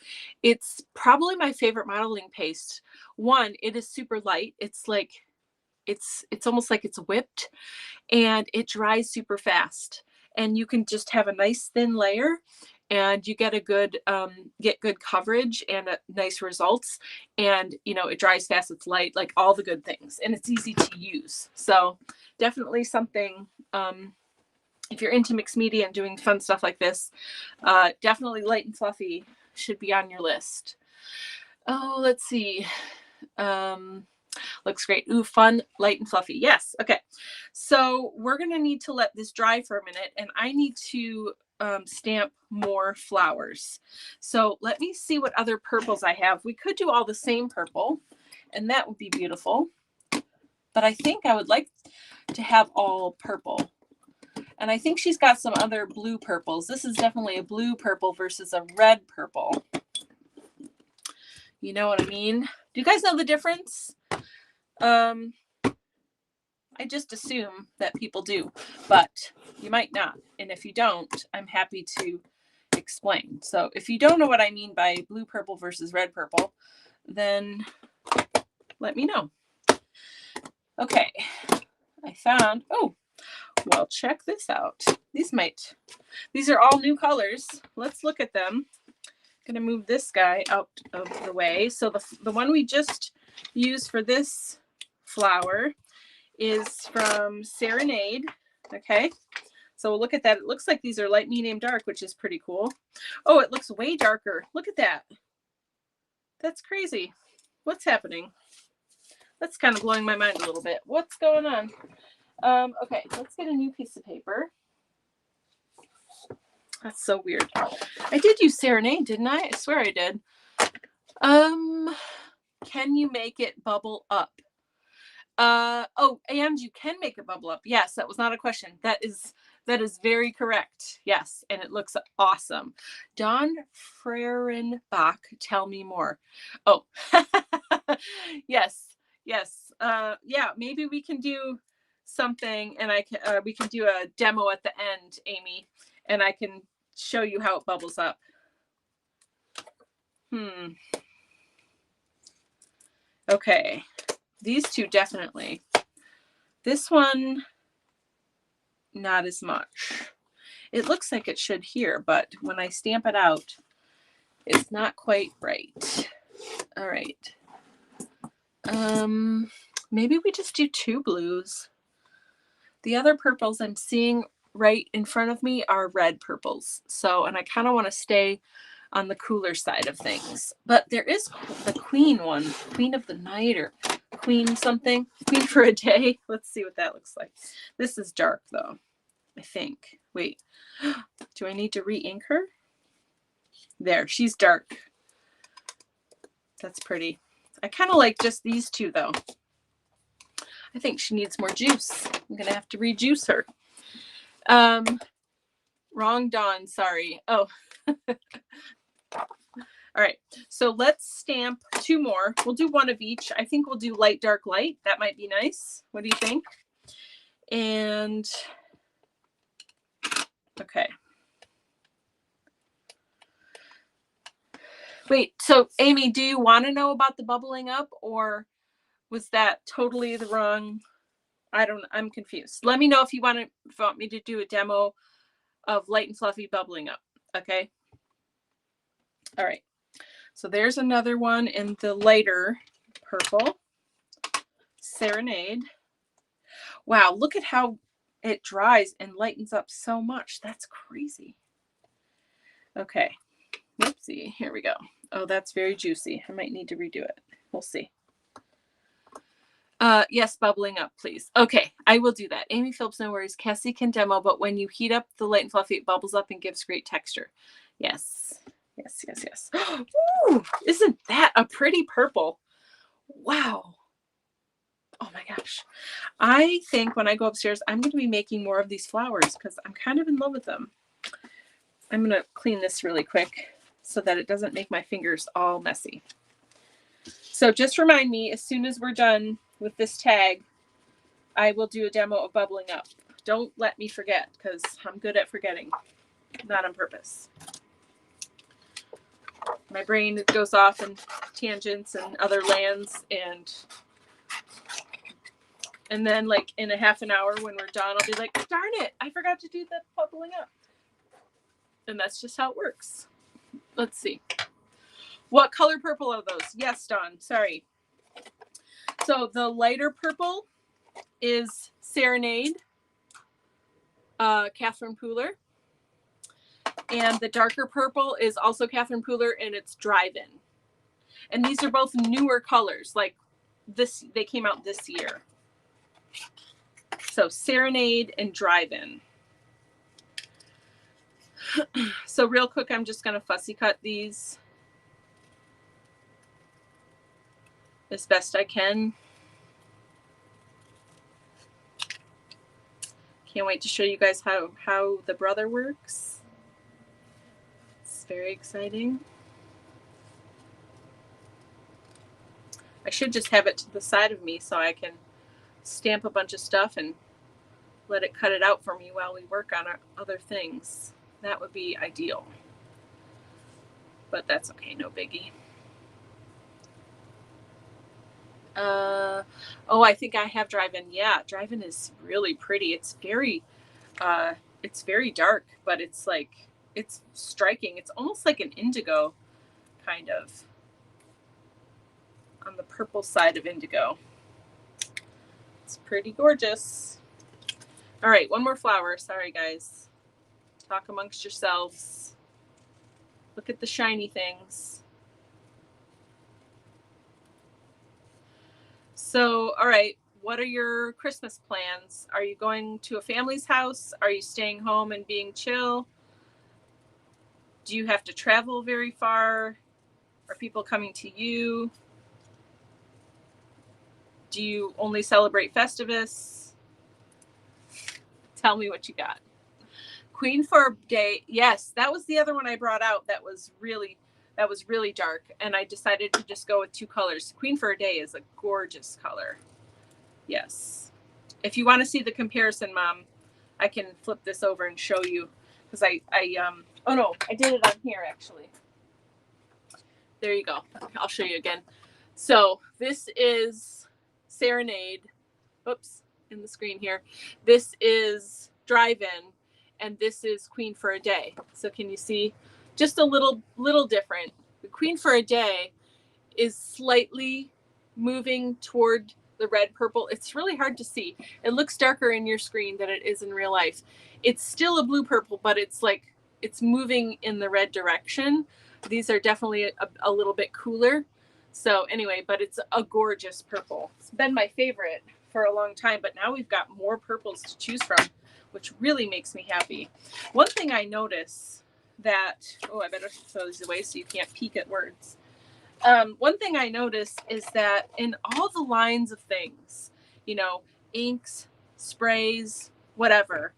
It's probably my favorite modeling paste. One, it is super light. It's like, it's almost like it's whipped, and it dries super fast. And you can just have a nice thin layer and you get a good, get good coverage and nice results. And, you know, it dries fast, it's light, like all the good things, and it's easy to use. So definitely something, if you're into mixed media and doing fun stuff like this, definitely Light and Fluffy should be on your list. Oh, let's see. Looks great. Ooh, fun, light and fluffy. Yes. Okay. So we're going to need to let this dry for a minute, and I need to stamp more flowers. So let me see what other purples I have. We could do all the same purple, and that would be beautiful. But I think I would like to have all purple. And I think she's got some other blue purples. This is definitely a blue purple versus a red purple. You know what I mean? Do you guys know the difference? I just assume that people do, but you might not. And if you don't, I'm happy to explain. So if you don't know what I mean by blue purple versus red purple, then let me know. Okay, I found, oh, well, check this out. These are all new colors. Let's look at them. I'm gonna move this guy out of the way. So the one we just used for this flower is from Serenade. Okay, so we'll look at that. It looks like these are light, medium, dark, which is pretty cool. Oh, it looks way darker. Look at that. That's crazy. What's happening? That's kind of blowing my mind a little bit. What's going on? Okay, let's get a new piece of paper. That's so weird. I did use Serenade, didn't I? I swear I did. Can you make it bubble up? Oh, and you can make it bubble up. Yes, that was not a question. That is very correct. Yes, and it looks awesome. Don Frerenbach, tell me more. Oh, yes. Yeah, maybe we can do something, and we can do a demo at the end, Amy, and I can show you how it bubbles up. Okay, these two definitely. This one, not as much. It looks like it should here, but when I stamp it out, it's not quite right. All right. Maybe we just do two blues. The other purples I'm seeing right in front of me are red purples. So, and I kind of want to stay on the cooler side of things. But there is the queen one, Queen of the Night or Queen something, Queen for a Day. Let's see what that looks like. This is dark though, I think. Wait, do I need to re-ink her? There, she's dark. That's pretty. I kind of like just these two though. I think she needs more juice. I'm gonna have to rejuice her. Wrong Dawn, sorry. Oh. All right, so let's stamp two more. We'll do one of each. I think we'll do light, dark, light. That might be nice. What do you think? And okay. Wait, so Amy, do you want to know about the bubbling up, or was that totally the wrong? I'm confused. Let me know if you want me to do a demo of Light and Fluffy bubbling up. Okay. All right. So there's another one in the lighter purple, Serenade. Wow, look at how it dries and lightens up so much. That's crazy. Okay. Whoopsie. Here we go. Oh, that's very juicy. I might need to redo it. We'll see. Yes, bubbling up, please. Okay, I will do that. Amy Phillips, no worries. Cassie can demo, but when you heat up the light and fluffy, it bubbles up and gives great texture. Yes. Yes, yes, yes. Ooh, isn't that a pretty purple? Wow. Oh my gosh. I think when I go upstairs, I'm going to be making more of these flowers because I'm kind of in love with them. I'm going to clean this really quick so that it doesn't make my fingers all messy. So just remind me, as soon as we're done with this tag, I will do a demo of bubbling up. Don't let me forget, because I'm good at forgetting, not on purpose. My brain goes off in tangents and other lands, and then like in a half an hour when we're done, I'll be like, darn it, I forgot to do the bubbling up. And that's just how it works. Let's see. What color purple are those? Yes, Dawn, sorry. So the lighter purple is Serenade, Catherine Pooler. And the darker purple is also Catherine Pooler, and it's Drive-In. And these are both newer colors, like this, they came out this year. So Serenade and Drive-In. So real quick, I'm just going to fussy cut these as best I can. Can't wait to show you guys how the brother works. It's very exciting. I should just have it to the side of me so I can stamp a bunch of stuff and let it cut it out for me while we work on our other things. That would be ideal. But that's okay, no biggie. Oh, I think I have Drive-In. Yeah, Drive-In is really pretty. It's very dark, but it's like, it's striking. It's almost like an indigo, kind of, on the purple side of indigo. It's pretty gorgeous. All right, one more flower. Sorry, guys. Talk amongst yourselves. Look at the shiny things. So, all right, what are your Christmas plans? Are you going to a family's house? Are you staying home and being chill? Do you have to travel very far? Are people coming to you? Do you only celebrate Festivus? Tell me what you got. Queen for a Day. Yes, that was the other one I brought out that was really dark, and I decided to just go with two colors. Queen for a Day is a gorgeous color. Yes. If you want to see the comparison, Mom, I can flip this over and show you, because oh no, I did it on here actually. There you go. I'll show you again. So this is Serenade. Oops, in the screen here. This is Drive-In, and this is Queen for a Day. So can you see? Just a little different. The Queen for a Day is slightly moving toward the red purple. It's really hard to see. It looks darker in your screen than it is in real life. It's still a blue purple, but it's like it's moving in the red direction. These are definitely a little bit cooler. So anyway, but it's a gorgeous purple. It's been my favorite for a long time, but now we've got more purples to choose from, which really makes me happy. One thing I notice that, oh, I better throw these away so you can't peek at words. One thing I notice is that in all the lines of things, you know, inks, sprays, whatever,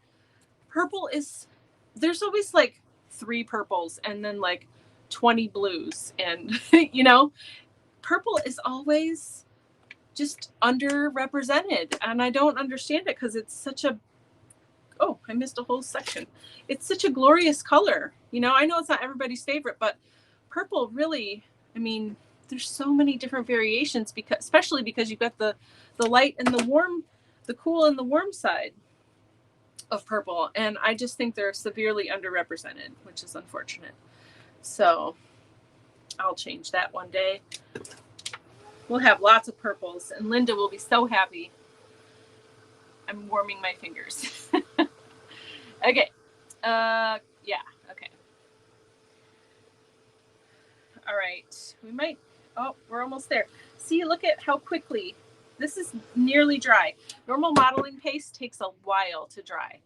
purple is, there's always like 3 purples and then like 20 blues. And, you know, purple is always just underrepresented. And I don't understand it because it's such a, oh, I missed a whole section. It's such a glorious color. You know, I know it's not everybody's favorite, but purple really, I mean, there's so many different variations, because especially because you've got the light and the warm, the cool and the warm side of purple. And I just think they're severely underrepresented, which is unfortunate. So I'll change that one day. We'll have lots of purples, and Linda will be so happy. I'm warming my fingers. Okay. Yeah. Okay. All right. We might. Oh, we're almost there. See, look at how quickly. This is nearly dry. Normal modeling paste takes a while to dry.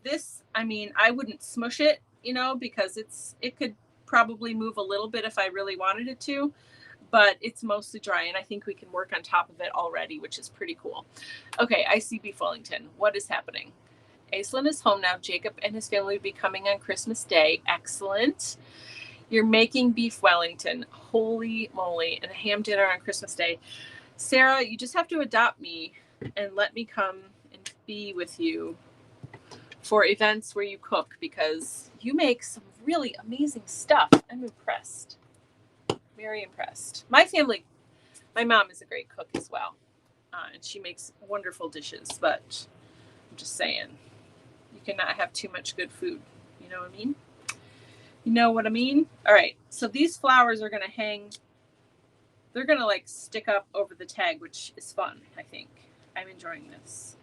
This, I mean, I wouldn't smush it, you know, because it could probably move a little bit if I really wanted it to, but it's mostly dry, and I think we can work on top of it already, which is pretty cool. Okay, ICB Wellington. What is happening? Aislinn is home now. Jacob and his family will be coming on Christmas Day. Excellent. You're making beef Wellington. Holy moly. And a ham dinner on Christmas Day. Sarah, you just have to adopt me and let me come and be with you for events where you cook, because you make some really amazing stuff. I'm impressed. Very impressed. My family, my mom is a great cook as well. And she makes wonderful dishes, but I'm just saying, you cannot have too much good food. You know what I mean? You know what I mean? All right. So these flowers are going to hang. They're going to like stick up over the tag, which is fun, I think. I'm enjoying this.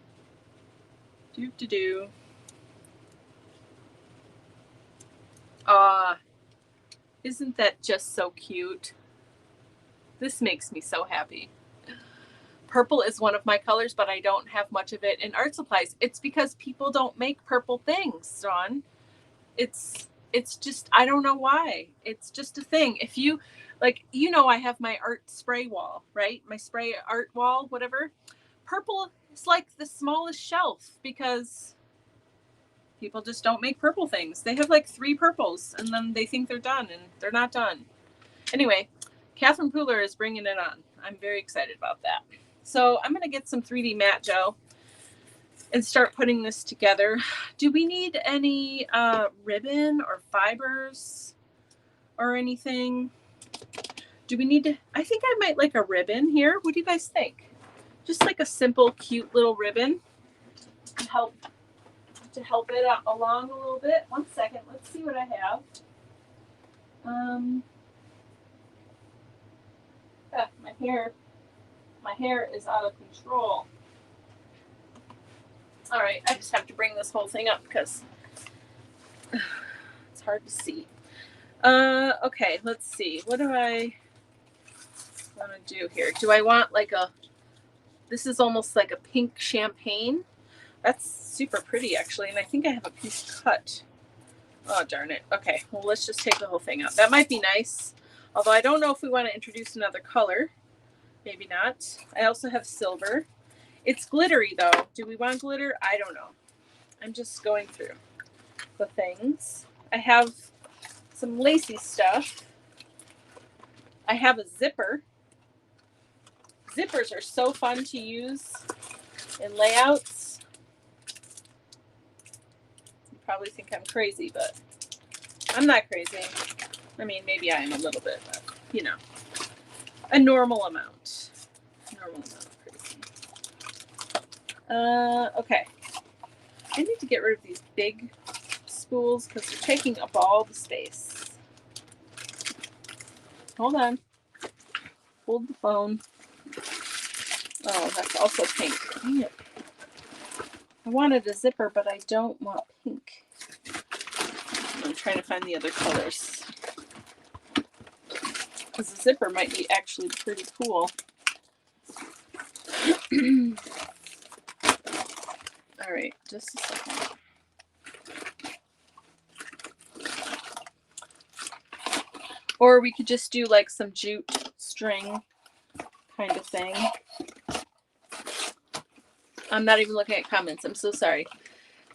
Do. Isn't that just so cute? This makes me so happy. Purple is one of my colors, but I don't have much of it in art supplies. It's because people don't make purple things, Dawn. It's just, I don't know why. It's just a thing. If you, like, you know, I have my art spray wall, right? My spray art wall, whatever. Purple is like the smallest shelf because people just don't make purple things. They have like 3 purples and then they think they're done, and they're not done. Anyway, Catherine Pooler is bringing it on. I'm very excited about that. So I'm going to get some 3D matte gel and start putting this together. Do we need any ribbon or fibers or anything? Do we need to? I think I might like a ribbon here. What do you guys think? Just like a simple, cute little ribbon to help it along a little bit. One second. Let's see what I have. My hair is out of control. All right, I just have to bring this whole thing up because it's hard to see. Okay, let's see. What do I want to do here? Do I want like this is almost like a pink champagne. That's super pretty, actually, and I think I have a piece cut. Oh, darn it. Okay, well, let's just take the whole thing out. That might be nice, although I don't know if we want to introduce another color. Maybe not. I also have silver. It's glittery, though. Do we want glitter? I don't know. I'm just going through the things. I have some lacy stuff. I have a zipper. Zippers are so fun to use in layouts. You probably think I'm crazy, but I'm not crazy. I mean, maybe I am a little bit, but, you know, a normal amount. Normal amount of crazy. Okay. I need to get rid of these big spools because they're taking up all the space. Hold on. Hold the phone. Oh, that's also pink. Dang it. I wanted a zipper, but I don't want pink. I'm trying to find the other colors. Because the zipper might be actually pretty cool. All right, just a second. Or we could just do like some jute string kind of thing. I'm not even looking at comments. I'm so sorry.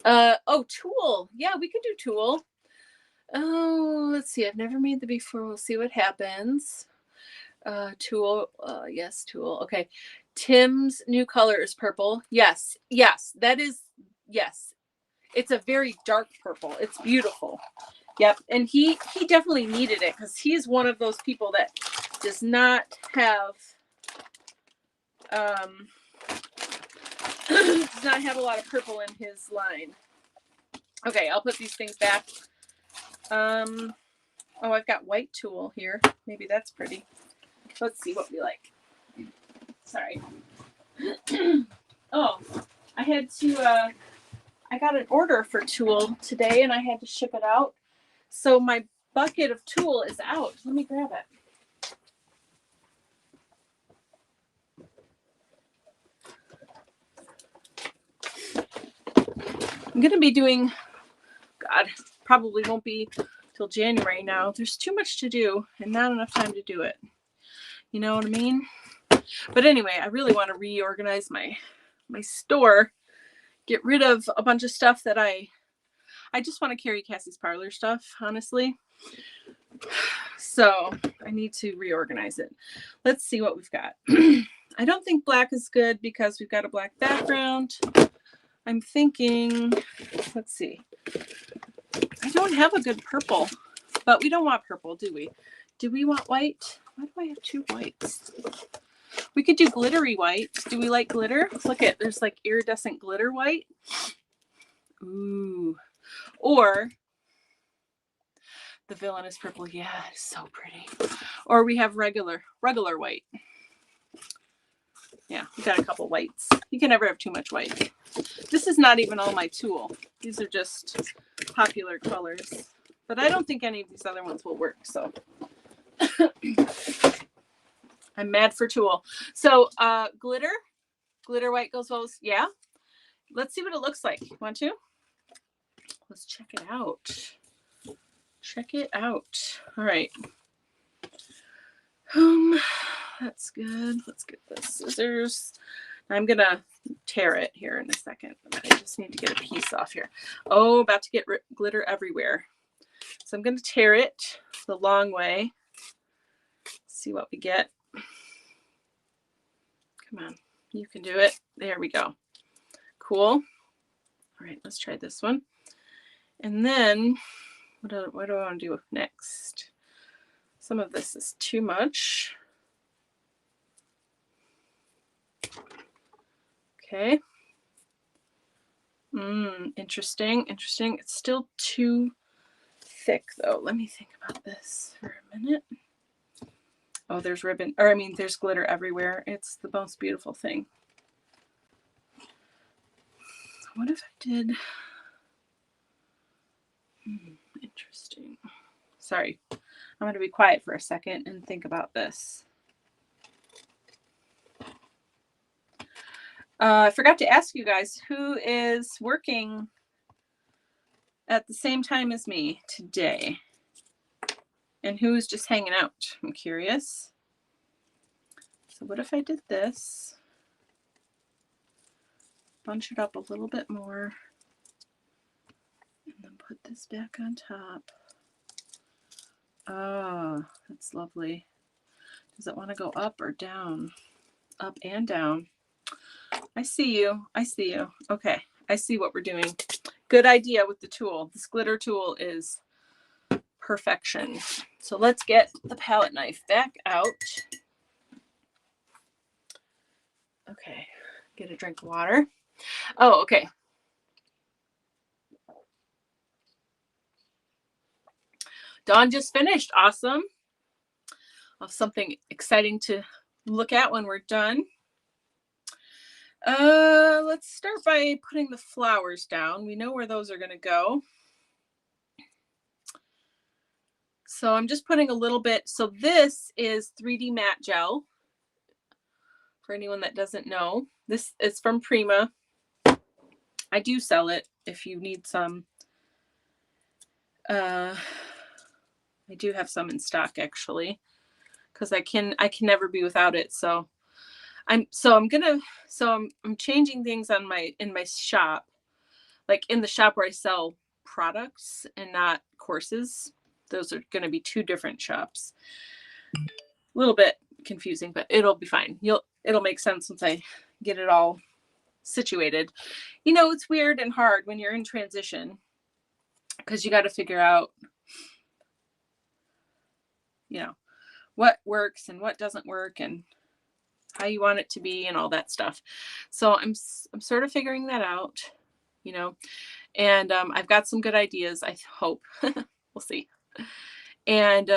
Oh, tulle. Yeah, we could do tulle. Oh, let's see. I've never made the before. We'll see what happens. Tulle. Yes, tulle. Okay. Tim's new color is purple. Yes. Yes. That is. Yes. It's a very dark purple. It's beautiful. Yep. And he definitely needed it because he's one of those people that does not have does not have a lot of purple in his line. Okay, I'll put these things back. Oh, I've got white tulle here. Maybe that's pretty. Let's see what we like. Sorry. I got an order for tulle today and I had to ship it out. So my bucket of tulle is out. Let me grab it. I'm going to be doing, God, probably won't be till January now. There's too much to do and not enough time to do it. You know what I mean? But anyway, I really want to reorganize my store, get rid of a bunch of stuff that I just want to carry Cassie's Parlor stuff, honestly. So I need to reorganize it. Let's see what we've got. I don't think black is good because we've got a black background. I'm thinking, let's see. I don't have a good purple, but we don't want purple, do we? Do we want white? Why do I have two whites? We could do glittery white. Do we like glitter? Look at, there's like iridescent glitter white. Ooh. Or the villainous purple. Yeah, it's so pretty. Or we have regular white. Yeah, we got a couple whites. You can never have too much white. This is not even all my tulle. These are just popular colors. But I don't think any of these other ones will work, so. I'm mad for tulle. So glitter white goes well. Yeah. Let's see what it looks like. Want to? Let's check it out. Check it out. All right. That's good. Let's get the scissors. I'm gonna tear it here in a second. I just need to get a piece off here. Oh, about to get glitter everywhere. So I'm gonna tear it the long way. See what we get. Come on, you can do it. There we go. Cool. All right, let's try this one. And then what do I want to do next? Some of this is too much. Okay. Interesting. It's still too thick though. Let me think about this for a minute. Oh, there's ribbon, or I mean, there's glitter everywhere. It's the most beautiful thing. What if I did? Interesting. Sorry. I'm going to be quiet for a second and think about this. I forgot to ask you guys who is working at the same time as me today and who's just hanging out. I'm curious. So what if I did this? Bunch it up a little bit more and then put this back on top. Oh, that's lovely. Does it want to go up or down? Up and down. I see you. Okay, I see what we're doing. Good idea with the tulle. This glitter tulle is perfection. So let's get the palette knife back out. Okay, get a drink of water. Oh, okay. Dawn just finished. Awesome. I'll have something exciting to look at when we're done. Let's start by putting the flowers down. We know where those are going to go. So I'm just putting a little bit. So this is 3D matte gel. For anyone that doesn't know, this is from Prima. I do sell it if you need some. I do have some in stock actually, because I can never be without it. So I'm changing things in my shop, like in the shop where I sell products and not courses. Those are going to be two different shops. A little bit confusing, but it'll be fine. It'll make sense once I get it all situated. You know, it's weird and hard when you're in transition because you got to figure out, you know, what works and what doesn't work and how you want it to be and all that stuff. So I'm sort of figuring that out, you know, and I've got some good ideas, I hope. We'll see. And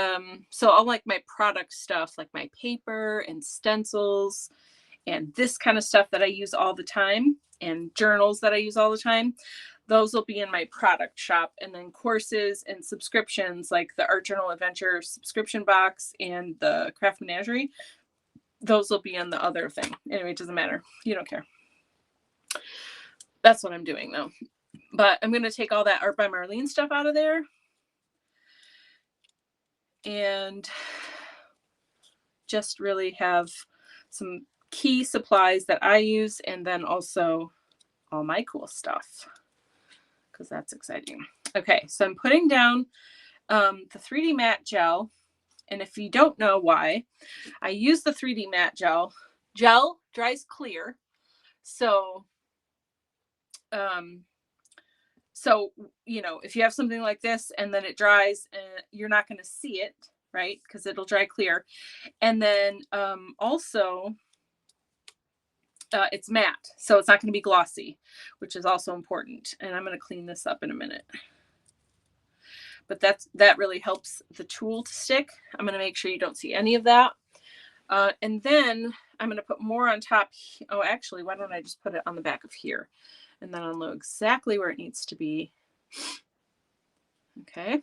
so I'll like my product stuff, like my paper and stencils and this kind of stuff that I use all the time. and journals that I use all the time. Those will be in my product shop, and then courses and subscriptions like the Art Journal Adventure subscription box and the Craft Menagerie, those will be in the other thing. Anyway, it doesn't matter. You don't care. That's what I'm doing though. But I'm going to take all that Art by Marlene stuff out of there and just really have some key supplies that I use, and then also all my cool stuff, because that's exciting. Okay, so I'm putting down the 3D matte gel. And if you don't know why, I use the 3D matte gel. Gel dries clear. So, you know, if you have something like this and then it dries, you're not going to see it, right? Because it'll dry clear. And then also, it's matte, so it's not going to be glossy, which is also important. And I'm going to clean this up in a minute. But that really helps the tool to stick. I'm going to make sure you don't see any of that. And then I'm going to put more on top. Oh, actually, why don't I just put it on the back of here? And then I'll know exactly where it needs to be. Okay.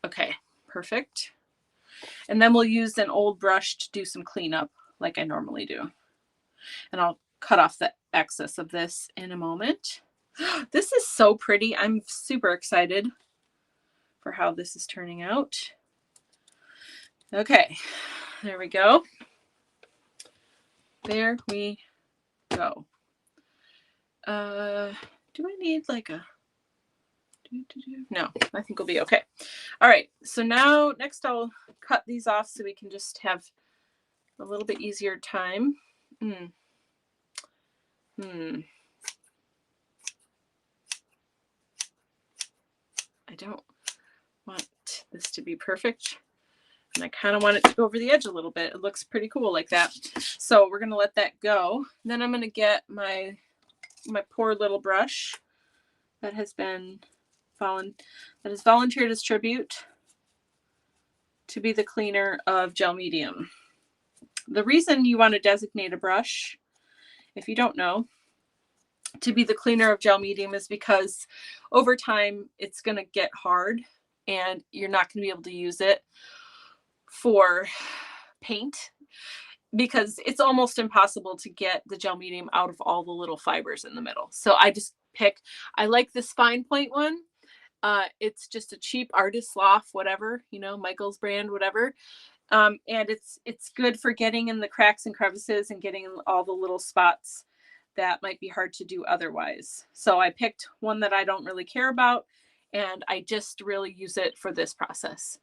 Okay, perfect. And then we'll use an old brush to do some cleanup like I normally do. And I'll cut off the excess of this in a moment. This is so pretty. I'm super excited for how this is turning out. Okay, there we go. There we go. Do I need like a... No, I think we'll be okay. All right, so now next I'll cut these off so we can just have a little bit easier time. I don't want this to be perfect, and I kind of want it to go over the edge a little bit. It looks pretty cool like that. So we're gonna let that go. Then I'm gonna get my poor little brush that has volunteered as tribute to be the cleaner of gel medium. The reason you want to designate a brush, if you don't know, to be the cleaner of gel medium is because over time it's going to get hard and you're not going to be able to use it for paint, because it's almost impossible to get the gel medium out of all the little fibers in the middle. So I like this fine point one. It's just a cheap Artist Loft, whatever, you know, Michael's brand, whatever. And it's good for getting in the cracks and crevices and getting in all the little spots that might be hard to do otherwise. So I picked one that I don't really care about, and I just really use it for this process.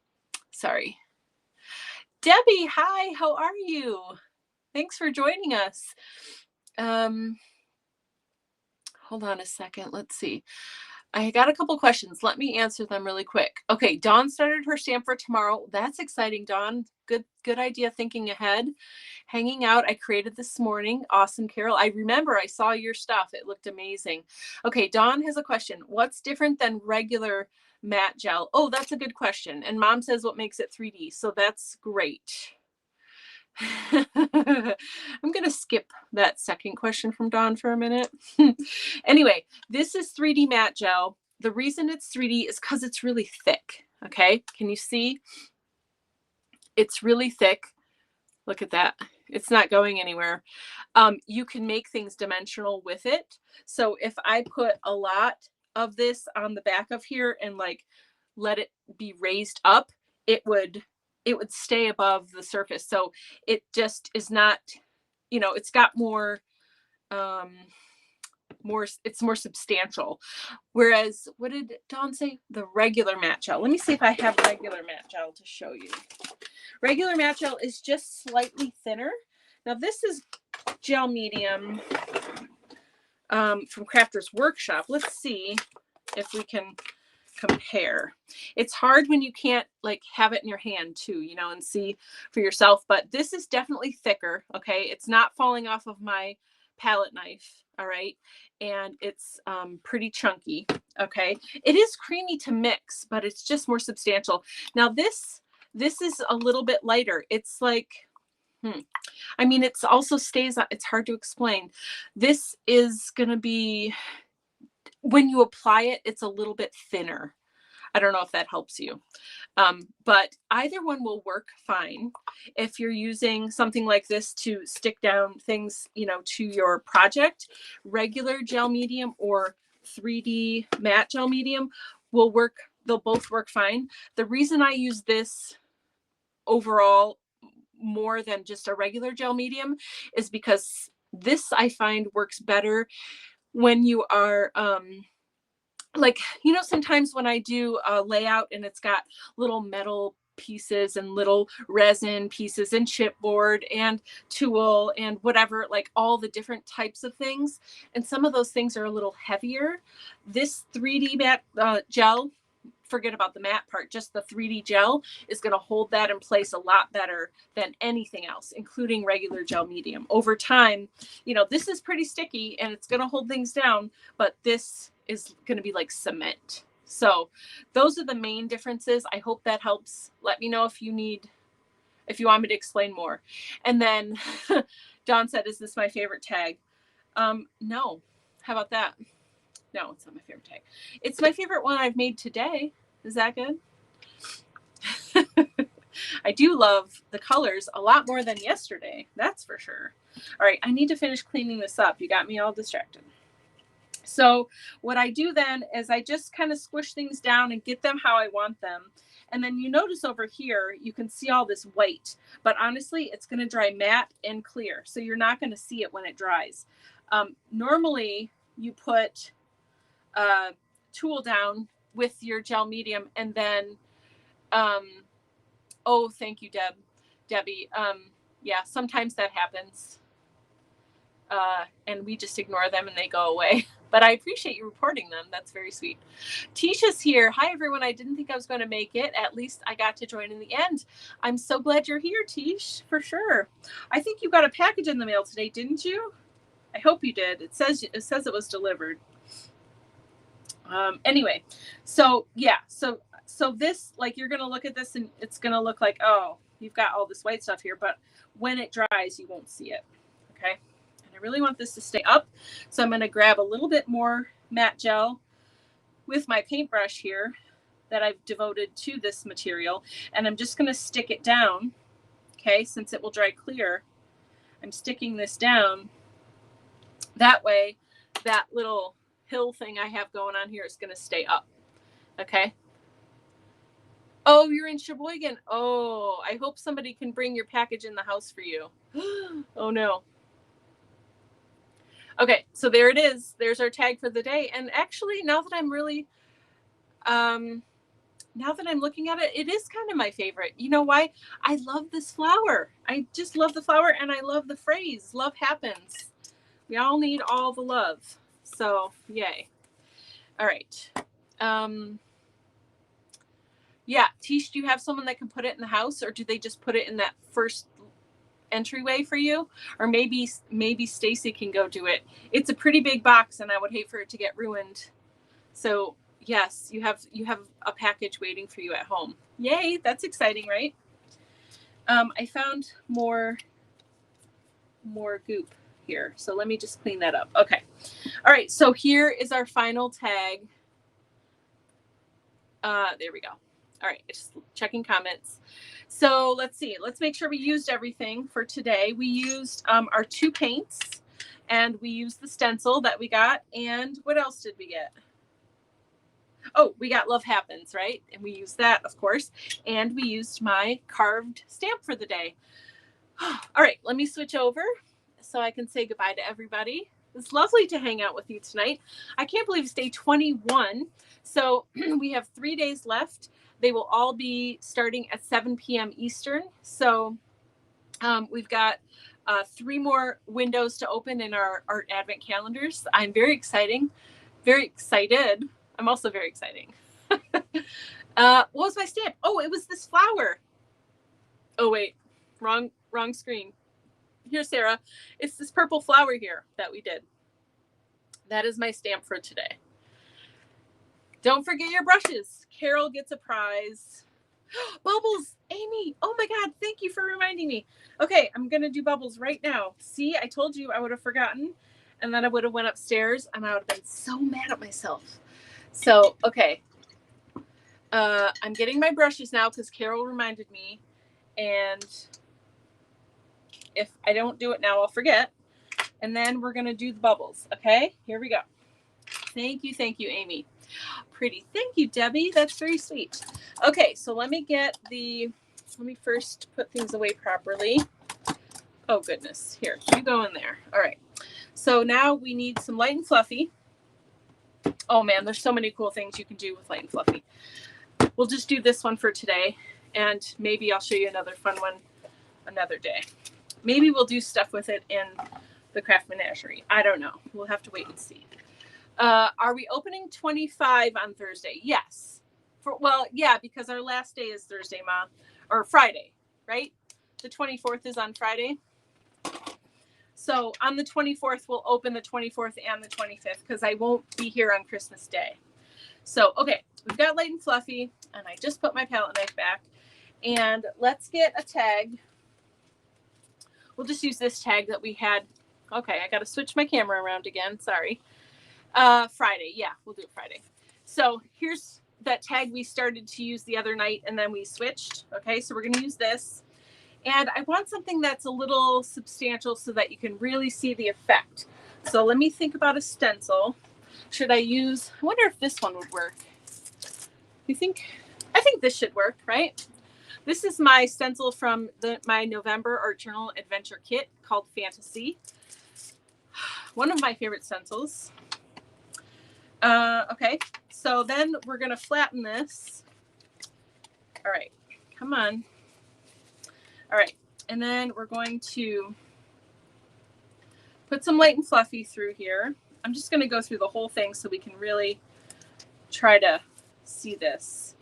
Sorry. Debbie, hi, how are you? Thanks for joining us. Hold on a second. Let's see. I got a couple questions. Let me answer them really quick. Okay, Dawn started her stamp for tomorrow. That's exciting, Dawn. Good idea, thinking ahead. Hanging out, I created this morning. Awesome, Carol. I remember I saw your stuff. It looked amazing. Okay, Dawn has a question. What's different than regular matte gel? Oh, that's a good question. And Mom says what makes it 3D. So that's great. I'm going to skip that second question from Dawn for a minute. Anyway, this is 3D matte gel. The reason it's 3D is because it's really thick. Okay, can you see? It's really thick. Look at that. It's not going anywhere. You can make things dimensional with it. So if I put a lot of this on the back of here and like let it be raised up, it would stay above the surface. So it just is not, you know, it's got more, it's more substantial. Whereas, what did Dawn say? The regular matte gel. Let me see if I have regular matte gel to show you. Regular matte gel is just slightly thinner. Now this is gel medium from Crafter's Workshop. Let's see if we can compare. It's hard when you can't like have it in your hand too, you know, and see for yourself, but this is definitely thicker. Okay, it's not falling off of my palette knife. All right, and it's pretty chunky. Okay, it is creamy to mix, but it's just more substantial. Now this is a little bit lighter. It's like, I mean, it's also stays, it's hard to explain. This is going to be, when you apply it, it's a little bit thinner. I don't know if that helps you. But either one will work fine. If you're using something like this to stick down things, you know, to your project, regular gel medium or 3D matte gel medium will work. They'll both work fine. The reason I use this overall more than just a regular gel medium is because this I find works better when you are, like, you know, sometimes when I do a layout and it's got little metal pieces and little resin pieces and chipboard and tool and whatever, like all the different types of things. And some of those things are a little heavier. This 3D matte gel, forget about the matte part, just the 3D gel is going to hold that in place a lot better than anything else, including regular gel medium. Over time, you know, this is pretty sticky and it's going to hold things down, but this is going to be like cement. So those are the main differences. I hope that helps. Let me know if you want me to explain more. And then Dawn said, is this my favorite tag? No. How about that? No, it's not my favorite tag. It's my favorite one I've made today. Is that good? I do love the colors a lot more than yesterday. That's for sure. All right, I need to finish cleaning this up. You got me all distracted. So what I do then is I just kind of squish things down and get them how I want them. And then you notice over here, you can see all this white, but honestly, it's going to dry matte and clear. So you're not going to see it when it dries. Normally you put tool down with your gel medium and then oh, thank you, Debbie. Yeah, sometimes that happens and we just ignore them and they go away, but I appreciate you reporting them. That's very sweet. Tisha's here. Hi everyone. I didn't think I was going to make it. At least I got to join in the end. I'm so glad you're here, Tish, for sure. I think you got a package in the mail today, didn't you? I hope you did. It says it was delivered. Anyway, so yeah, so this, like, you're going to look at this and it's going to look like, oh, you've got all this white stuff here, but when it dries, you won't see it. Okay. And I really want this to stay up. So I'm going to grab a little bit more matte gel with my paintbrush here that I've devoted to this material. And I'm just going to stick it down. Okay. Since it will dry clear, I'm sticking this down. That way, that little hill thing I have going on here is going to stay up. Okay. Oh, you're in Sheboygan. Oh, I hope somebody can bring your package in the house for you. Oh no. Okay, so there it is. There's our tag for the day. And actually, now that I'm really, now that I'm looking at it, it is kind of my favorite. You know why? I love this flower. I just love the flower, and I love the phrase, love happens. We all need all the love. So, yay. All right. Yeah, Tish, do you have someone that can put it in the house, or do they just put it in that first entryway for you? Or maybe Stacy can go do it. It's a pretty big box, and I would hate for it to get ruined. So yes, you have a package waiting for you at home. Yay, that's exciting, right? I found more goop here. So let me just clean that up. Okay. All right. So here is our final tag. There we go. All right. Just checking comments. So let's see. Let's make sure we used everything for today. We used our 2 paints, and we used the stencil that we got. And what else did we get? Oh, we got Love Happens, right? And we used that, of course. And we used my carved stamp for the day. All right, let me switch over so I can say goodbye to everybody. It's lovely to hang out with you tonight. I can't believe it's day 21. So we have 3 days left. They will all be starting at 7 p.m. Eastern. So we've got 3 more windows to open in our Art Advent calendars. I'm very excited. I'm also very exciting. What was my stamp? Oh, it was this flower. Oh, wait, wrong screen. Here, Sarah, it's this purple flower here that we did. That is my stamp for today. Don't forget your brushes. Carol gets a prize. Bubbles, Amy. Oh my God. Thank you for reminding me. Okay. I'm going to do bubbles right now. See, I told you I would have forgotten, and then I would have went upstairs and I would have been so mad at myself. So, okay. I'm getting my brushes now because Carol reminded me, and if I don't do it now, I'll forget. And then we're going to do the bubbles. Okay, here we go. Thank you, Amy. Pretty. Thank you, Debbie. That's very sweet. Okay, so let me first put things away properly. Oh, goodness. Here, you go in there. All right. So now we need some light and fluffy. Oh, man, there's so many cool things you can do with light and fluffy. We'll just do this one for today, and maybe I'll show you another fun one another day. Maybe we'll do stuff with it in the craft menagerie. I don't know. We'll have to wait and see. Are we opening 25 on Thursday? Yes. Yeah, because our last day is Thursday, Ma, or Friday, right? The 24th is on Friday. So on the 24th, we'll open the 24th and the 25th because I won't be here on Christmas Day. So, okay, we've got light and fluffy, and I just put my palette knife back. And let's get a tag. We'll just use this tag that we had. Okay, I got to switch my camera around again. Sorry. Friday. Yeah, we'll do it Friday. So here's that tag we started to use the other night, and then we switched. Okay, so we're going to use this. And I want something that's a little substantial so that you can really see the effect. So let me think about a stencil. Should I wonder if this one would work. I think this should work, right? This is my stencil from my November Art Journal Adventure Kit called Fantasy. One of my favorite stencils. Okay, so then we're going to flatten this. All right, come on. All right, and then we're going to put some light and fluffy through here. I'm just going to go through the whole thing so we can really try to see this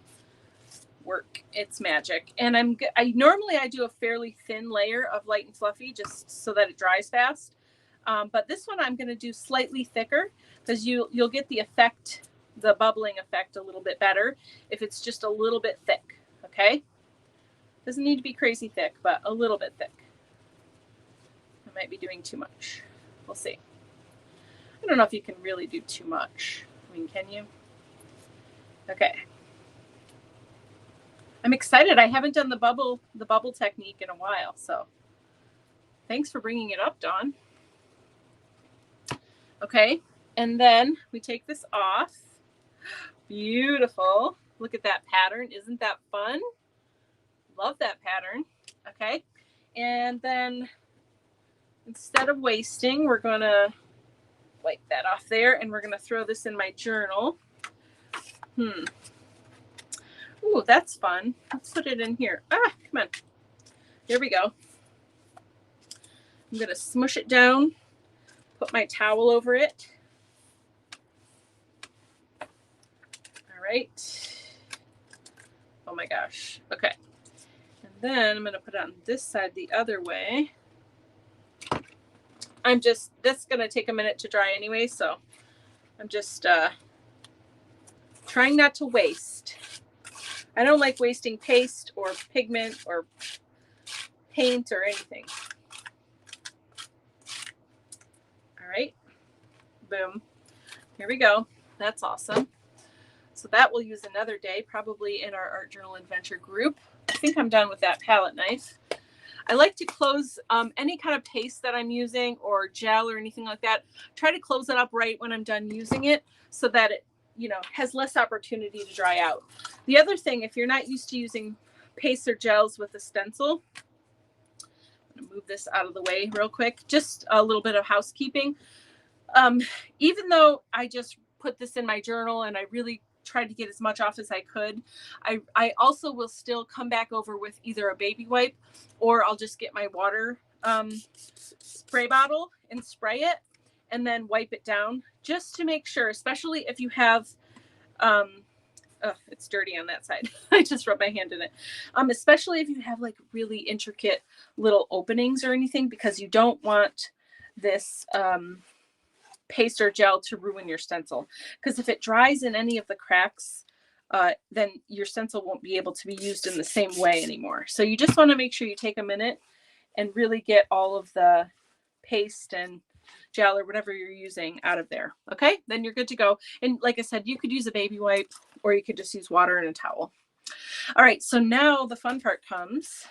work. It's magic. And I normally do a fairly thin layer of light and fluffy just so that it dries fast. But this one I'm going to do slightly thicker because you'll get the effect, the bubbling effect a little bit better if it's just a little bit thick. Okay. Doesn't need to be crazy thick, but a little bit thick. I might be doing too much. We'll see. I don't know if you can really do too much. I mean, can you? Okay. I'm excited. I haven't done the bubble technique in a while, so thanks for bringing it up, Dawn. Okay, and then we take this off. Beautiful. Look at that pattern. Isn't that fun? Love that pattern. Okay, and then instead of wasting, we're going to wipe that off there, and we're going to throw this in my journal. Ooh, that's fun. Let's put it in here. Come on. Here we go. I'm going to smush it down, put my towel over it. All right. Oh my gosh. Okay. And then I'm going to put it on this side the other way. That's going to take a minute to dry anyway, so I'm just trying not to waste. I don't like wasting paste or pigment or paint or anything. All right. Boom. Here we go. That's awesome. So that we'll use another day, probably in our Art Journal Adventure group. I think I'm done with that palette knife. I like to close any kind of paste that I'm using or gel or anything like that. Try to close it up right when I'm done using it so that it, has less opportunity to dry out. The other thing, if you're not used to using pastes or gels with a stencil, I'm going to move this out of the way real quick. Just a little bit of housekeeping. Even though I just put this in my journal and I really tried to get as much off as I could, I also will still come back over with either a baby wipe or I'll just get my water spray bottle and spray it and then wipe it down just to make sure, especially if you have, it's dirty on that side. I just rubbed my hand in it. Especially if you have like really intricate little openings or anything, because you don't want this paste or gel to ruin your stencil. Because if it dries in any of the cracks then your stencil won't be able to be used in the same way anymore. So you just want to make sure you take a minute and really get all of the paste and gel or whatever you're using out of there. Okay, then you're good to go. And like I said, you could use a baby wipe or you could just use water and a towel. All right, so now the fun part comes.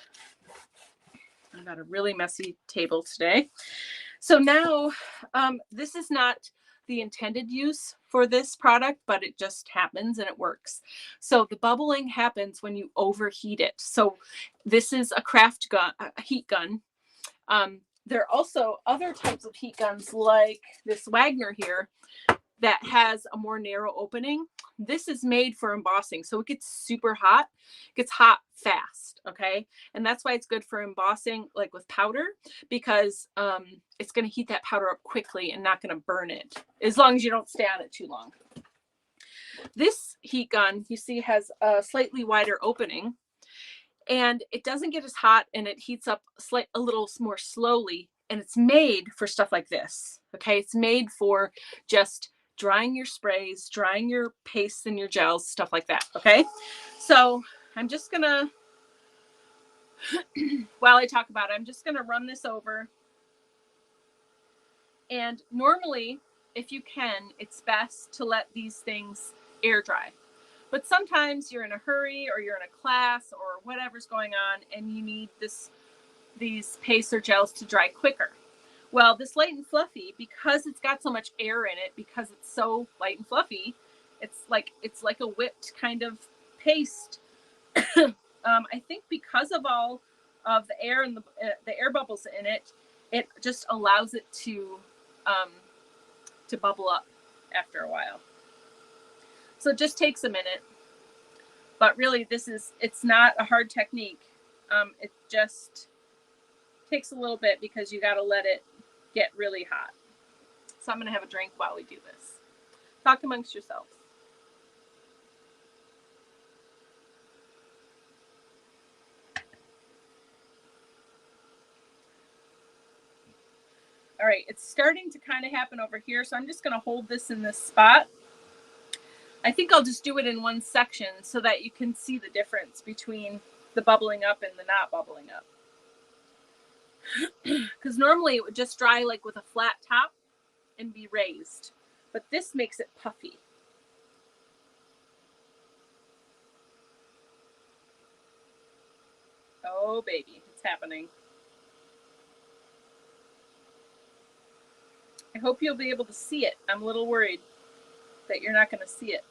I've got a really messy table today. So now this is not the intended use for this product, but it just happens and it works. So the bubbling happens when you overheat it. So this is a craft gun, a heat gun. There are also other types of heat guns like this Wagner here that has a more narrow opening. This is made for embossing, so it gets super hot. It gets hot fast, okay? And that's why it's good for embossing, like with powder, because it's going to heat that powder up quickly and not going to burn it, as long as you don't stay on it too long. This heat gun, you see, has a slightly wider opening, and it doesn't get as hot, and it heats up a little more slowly, and it's made for stuff like this, okay? It's made for just drying your sprays, drying your pastes and your gels, stuff like that, okay? So I'm just gonna, while I talk about it, I'm just gonna run this over. And normally, if you can, it's best to let these things air dry. But sometimes you're in a hurry or you're in a class or whatever's going on and you need these pastes or gels to dry quicker. Well, this Light and Fluffy, because it's got so much air in it, because it's so light and fluffy, it's like a whipped kind of paste. I think because of all of the air and the air bubbles in it, it just allows it to bubble up after a while. So it just takes a minute. But really, it's not a hard technique. It just takes a little bit because you got to let it get really hot. So I'm going to have a drink while we do this. Talk amongst yourselves. All right, it's starting to kind of happen over here, so I'm just going to hold this in this spot. I think I'll just do it in one section so that you can see the difference between the bubbling up and the not bubbling up. Because normally it would just dry like with a flat top and be raised, but this makes it puffy. Oh baby, it's happening. I hope you'll be able to see it. I'm a little worried that you're not going to see it.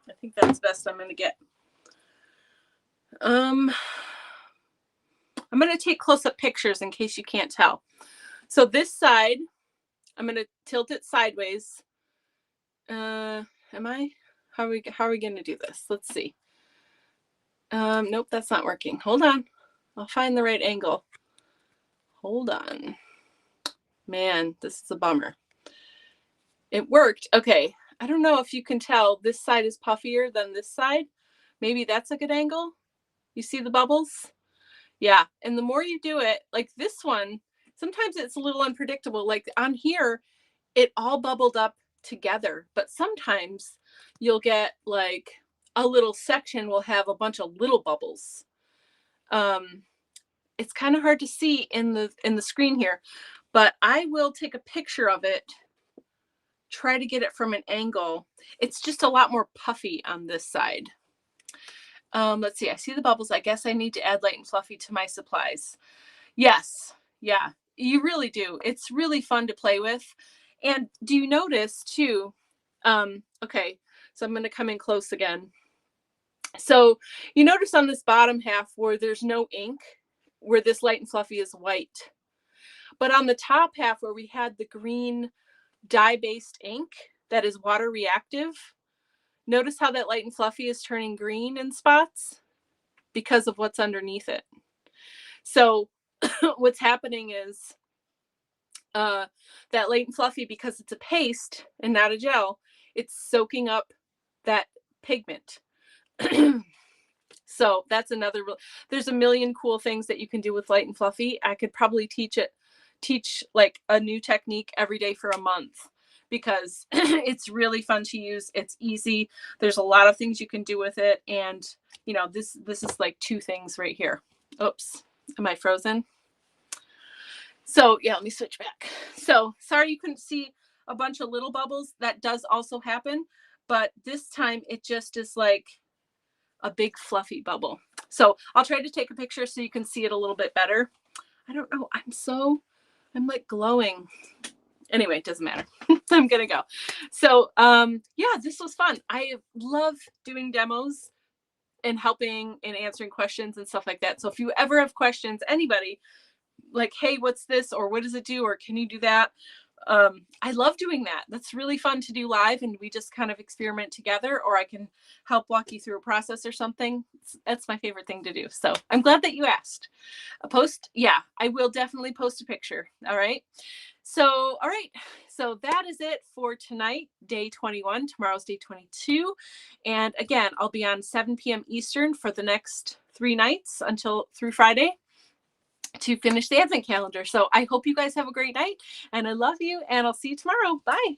I think that's best I'm going to get. I'm going to take close-up pictures in case you can't tell. So this side, I'm going to tilt it sideways. How are we going to do this? Let's see. Nope, that's not working. Hold on. I'll find the right angle. Hold on. Man, this is a bummer. It worked. Okay. I don't know if you can tell this side is puffier than this side. Maybe that's a good angle. You see the bubbles? Yeah. And the more you do it, like this one, sometimes it's a little unpredictable. Like on here, it all bubbled up together, but sometimes you'll get like a little section will have a bunch of little bubbles. It's kind of hard to see in the screen here, but I will take a picture of it, try to get it from an angle. It's just a lot more puffy on this side. Let's see. I see the bubbles. I guess I need to add Light and Fluffy to my supplies. Yes. Yeah, you really do. It's really fun to play with. And do you notice too? Okay, so I'm going to come in close again. So you notice on this bottom half where there's no ink, where this Light and Fluffy is white. But on the top half where we had the green dye-based ink that is water reactive, notice how that light and fluffy is turning green in spots because of what's underneath it. So what's happening is that light and fluffy, because it's a paste and not a gel, it's soaking up that pigment. So that's another, there's a million cool things that you can do with light and fluffy. I could probably teach like a new technique every day for a month, because it's really fun to use. It's easy. There's a lot of things you can do with it. And you know, this is like 2 things right here. Oops, am I frozen? So yeah, let me switch back. So sorry you couldn't see a bunch of little bubbles. That does also happen, but this time it just is like a big fluffy bubble. So I'll try to take a picture so you can see it a little bit better. I don't know. I'm like glowing. Anyway, it doesn't matter. I'm gonna go. So yeah, this was fun. I love doing demos and helping and answering questions and stuff like that. So if you ever have questions, anybody, like, hey, what's this, or what does it do, or can you do that? I love doing that. That's really fun to do live, and we just kind of experiment together, or I can help walk you through a process or something. That's my favorite thing to do. So I'm glad that you asked. A post, yeah, I will definitely post a picture. All right. So, all right. So that is it for tonight, day 21. Tomorrow's day 22. And again, I'll be on 7 p.m. Eastern for the next 3 nights through Friday to finish the advent calendar. So I hope you guys have a great night, and I love you, and I'll see you tomorrow. Bye.